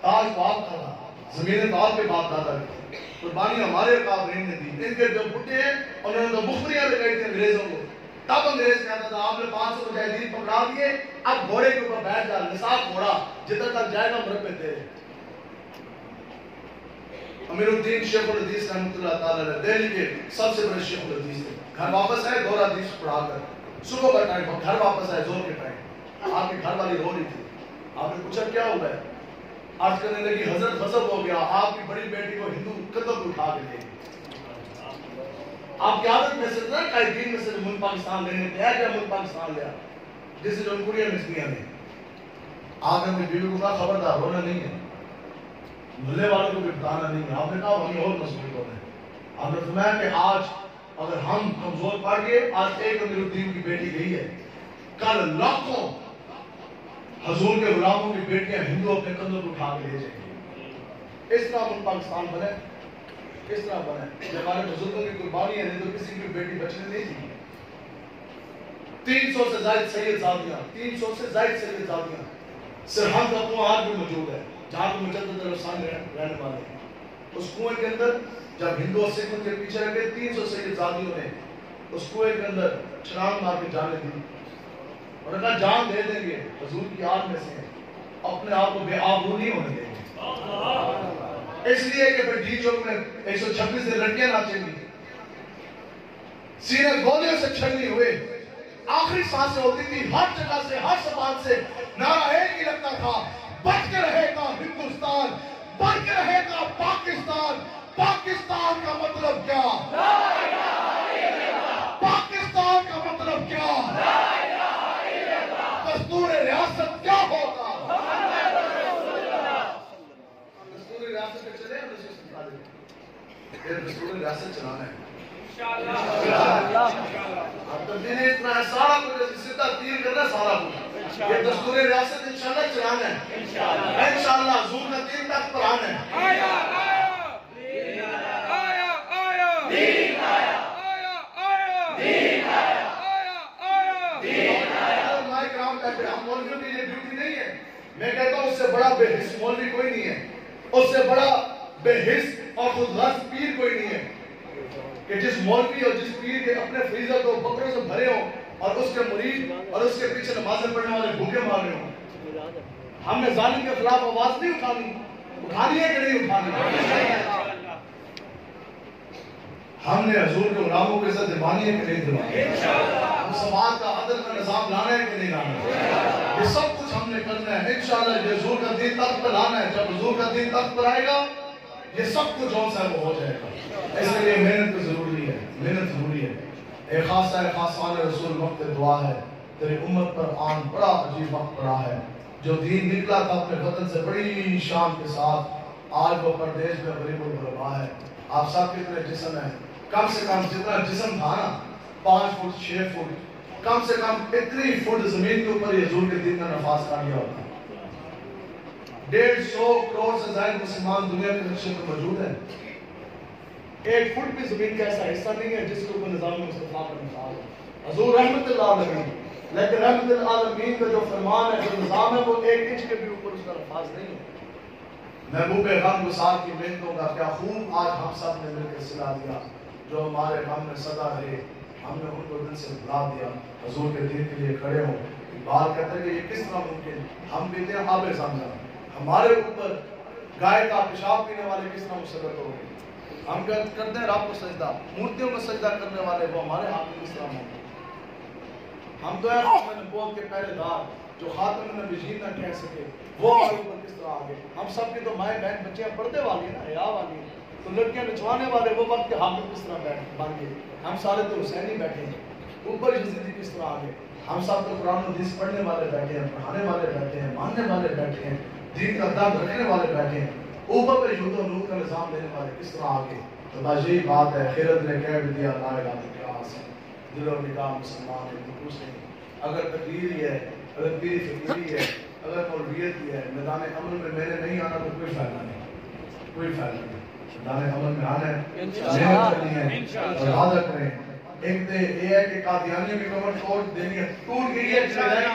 ताज तो आपका था, जमीनें तो आपके बाप दादा की, कुर्बानी हमारे काबरीन ने दी। इनके जो बुढ़े हैं उन्होंने तो मुखबिरियां लगाई थी अंग्रेजों को, तब अंग्रेज कहता था आपने 500 मुजाहिदीन पकड़ा दिए, अब घोड़े के ऊपर बैठ जा, निसाब घोड़ा जितना तक जाएगा मुरब्बे तेरे। अमीरुद्दीन शेखुल हदीस रहमतुल्लाह ताला दिल्ली के सबसे बड़े शेखुल हदीस थे। घर वापस आए, दौरा हदीस पढ़ाकर, सुबह का टाइम, घर वापस आए जोर के टाइम, आपकी घर वाली रो रही थी। आपने पूछा क्या हुआ है? आज करने लगी हजरत गजब हो गया, आपकी बड़ी बेटी को हिंदू कदम उठा के ले, आपकी आदत में से ना कई दिन में से मुल्क पाकिस्तान लेने गया, क्या मुल्क पाकिस्तान लिया जैसे जो कुड़िया मिस्त्रियां ने आगे अपनी बीवी को कहा खबरदार रोना नहीं है, मोहल्ले वालों को भी बताना नहीं है। आपने कहा वही और मजबूत होना है। आपने फरमाया कि आज अगर हम कमजोर पड़ गए, आज एक अमीरुद्दीन की बेटी गई है, कल लाखों हुजूर के गुलामों की बेटियां हिंदू अपने कंधों पर उठा के ले जाएंगे। इस तरह मुल्क पाकिस्तान बने, किस तरह बने? हमारे बुजुर्गों की कुर्बानी है, नहीं तो किसी की बेटी बचने नहीं थी। 300 से ज्यादा सैयदजादियां, 300 से ज्यादा सैयदजादियां सरहद का कुआं आज भी मौजूद है, जहाँ पे मुजद्दिद रसूल रहने वाले हैं। उस कुएं के अंदर जब हिंदू और सिख उनके पीछे लगे, 300 सैयदजादियों ने उस कुएं के अंदर छलांग मार के जाने दी और कहा जान दे देंगे, हुजूर की याद में से अपने आप को बेआबरू नहीं होने देंगे। इसलिए कि फिर डी चौक में 126 से लड़कियां नाचेंगी, सीने गोलियों से छलनी हुए, आखिरी सांसें होती थी, हर जगह से हर जबान से नारा एक ही लगता था, बच के रहेगा हिंदुस्तान, बच के रहेगा पाकिस्तान। पाकिस्तान का मतलब क्या? पाकिस्तान का मतलब क्या? दस्तूर रियासत क्या होगा? दस्तूर रियासत पे चले, ये दस्तूर रियासत चलाना है। अब तब्दीली इतना है, सारा कुछ सीधा तीर करना, सारा कुछ ये दस्तूर रियासत इंशाल्लाह चलाना है। इंशाल्लाह हुजूर का दीन तक पर आना है। हम मौलवियों की ये ड्यूटी नहीं है। मैं कहता हूँ उससे बड़ा बेहिस मौलवी कोई नहीं है, उससे बड़ा बेहिस और खुदगर्ज पीर कोई नहीं है कि जिस मौलवी और जिस पीर के अपने फ्रीजर को बकरों से भरे हो और उसके मुरीद और उसके पीछे नमाज़ें पढ़ने वाले भूखे मार रहे हो। हमने जालिम के खिलाफ आवाज नहीं उठानी है कि नहीं उठानी? हमने हुजूर के गुलामों के साथ दिवानी है कि नहीं दिवानी? हम समाज का अदल का निजाम लाना है कि नहीं लाना? ये सब कुछ हमने करना है इंशाल्लाह। ये हुजूर का दीन तख्त पर लाना है। जब हुजूर का दीन तख्त पर आएगा ये सब कुछ जो सा वो हो जाएगा। इसलिए मेहनत तो जरूरी है, मेहनत जरूरी है। एक खासा है खासान रसूल वक्त दुआ है, तेरी उम्मत पर आन बड़ा अजीब वक्त पड़ा है। जो दीन निकला था अपने वतन से बड़ी शान के साथ, आज वो परदेश में गरीबुल गुरबा है। आप सब कितने जिस्म है, कम से कम जितना जिस्म था ना 5 फुट 6 फुट, कम से कम इतनी फुट जमीन के ऊपर ये हुजूर के दीन का नफाज कर लिया होता। 150 करोड़ से ज्यादा मुसलमान दुनिया के नक्शे पर मौजूद है। 1 फुट भी जमीन का ऐसा हिस्सा नहीं है जिसके ऊपर निजाम मुस्तफा का नफाज है। हुजूर रहमतुल आलमीन, लेकिन रहमतुल आलमीन का जो फरमान है, जो निजाम है, वो 1 इंच के भी ऊपर उसका नफाज नहीं है। महबूब गम गुसार की मेहनतों का क्या खूब आज हम सब ने मिलकर सिला दिया। जो हमारे गम में सदा रहे, हमने उनको दिल से बुला दिया, हुजूर के दीन के लिए खड़े हो। बात कहते हैं कि ये किस तरह मुमकिन? हम पीते हैं आबे ज़मज़म, हमारे ऊपर गाय का पेशाब पीने वाले किस तरह मुसल्लत हो गए? हम करते हैं रब को सजदा, मूर्तियों को सजदा करने वाले वो हमारे हाथ में किस तरह होंगे? हम तो यार नबूवत के पहरेदार जो खातम नबीयीन ना कह सके, वो हमारे ऊपर किस तरह आ गए? हम सब की तो माएँ बहन बच्चियाँ पर्दे वाली है ना, हया वाली है, तो लड़कियां नचवाने वाले वो वक्त के हाकिम किस तरह बन गए? हम सारे तो हुसैनी बैठे हैं, ऊपर यजीदी किस तरह आ गए? हम सब तो कुरान हदीस पढ़ने वाले बैठे हैं, पढ़ाने वाले बैठे हैं, मानने वाले बैठे हैं, दीन का दर्द रखने वाले बैठे हैं, ऊपर पर युद्ध और नूर का निजाम देने वाले किस तरह आ गए? तो बस यही बात है, खिरत ने कह दिया ला इलाहा इल्लल्लाह, दिलो निगाह मुसलमान है कुछ नहीं। अगर तकदीर है, अगर पीरी फकीरी है, अगर मौलवियत है, मैदान अमल में मेरे नहीं आना तो कोई फायदा नहीं, कोई फायदा नहीं। मैदान अमल में आना है, मेहनत करनी है और वादा करें। एक तो ये है कि कादियानियों की कमर तोड़ देनी है, टूट गई है इंशाअल्लाह।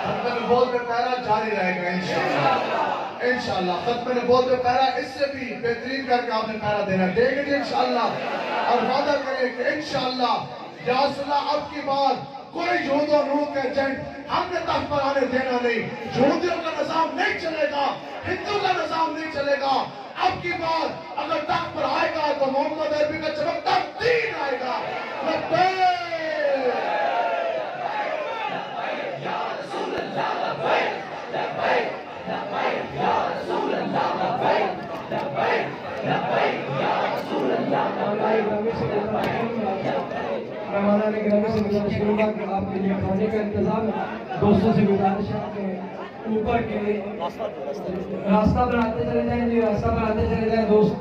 खत्म नबूवत में पहरा जारी रहेगा इंशाअल्लाह, इंशाअल्लाह। खत्म नबूवत में पहरा इससे भी बेहतरीन करके आपने पहरा देना, देंगे इंशाअल्लाह। और वादा करें कि इंशाअल्लाह या रसूलल्लाह अब की बार कोई यहूद और नूर के एजेंट हमने तख्त पर आने देना नहीं। यहूदियों का निजाम नहीं चलेगा, हिंदू का निजाम नहीं चलेगा। अब की बार अगर तख्त पर आएगा तो मोहम्मद अरबी का चमकता दीन आएगा। आपके लिए खाने का इंतजाम दोस्तों से गुजारिश है, ऊपर के रास्ता बनाते चले जाएं, रास्ता बनाते चले जाएं दोस्त।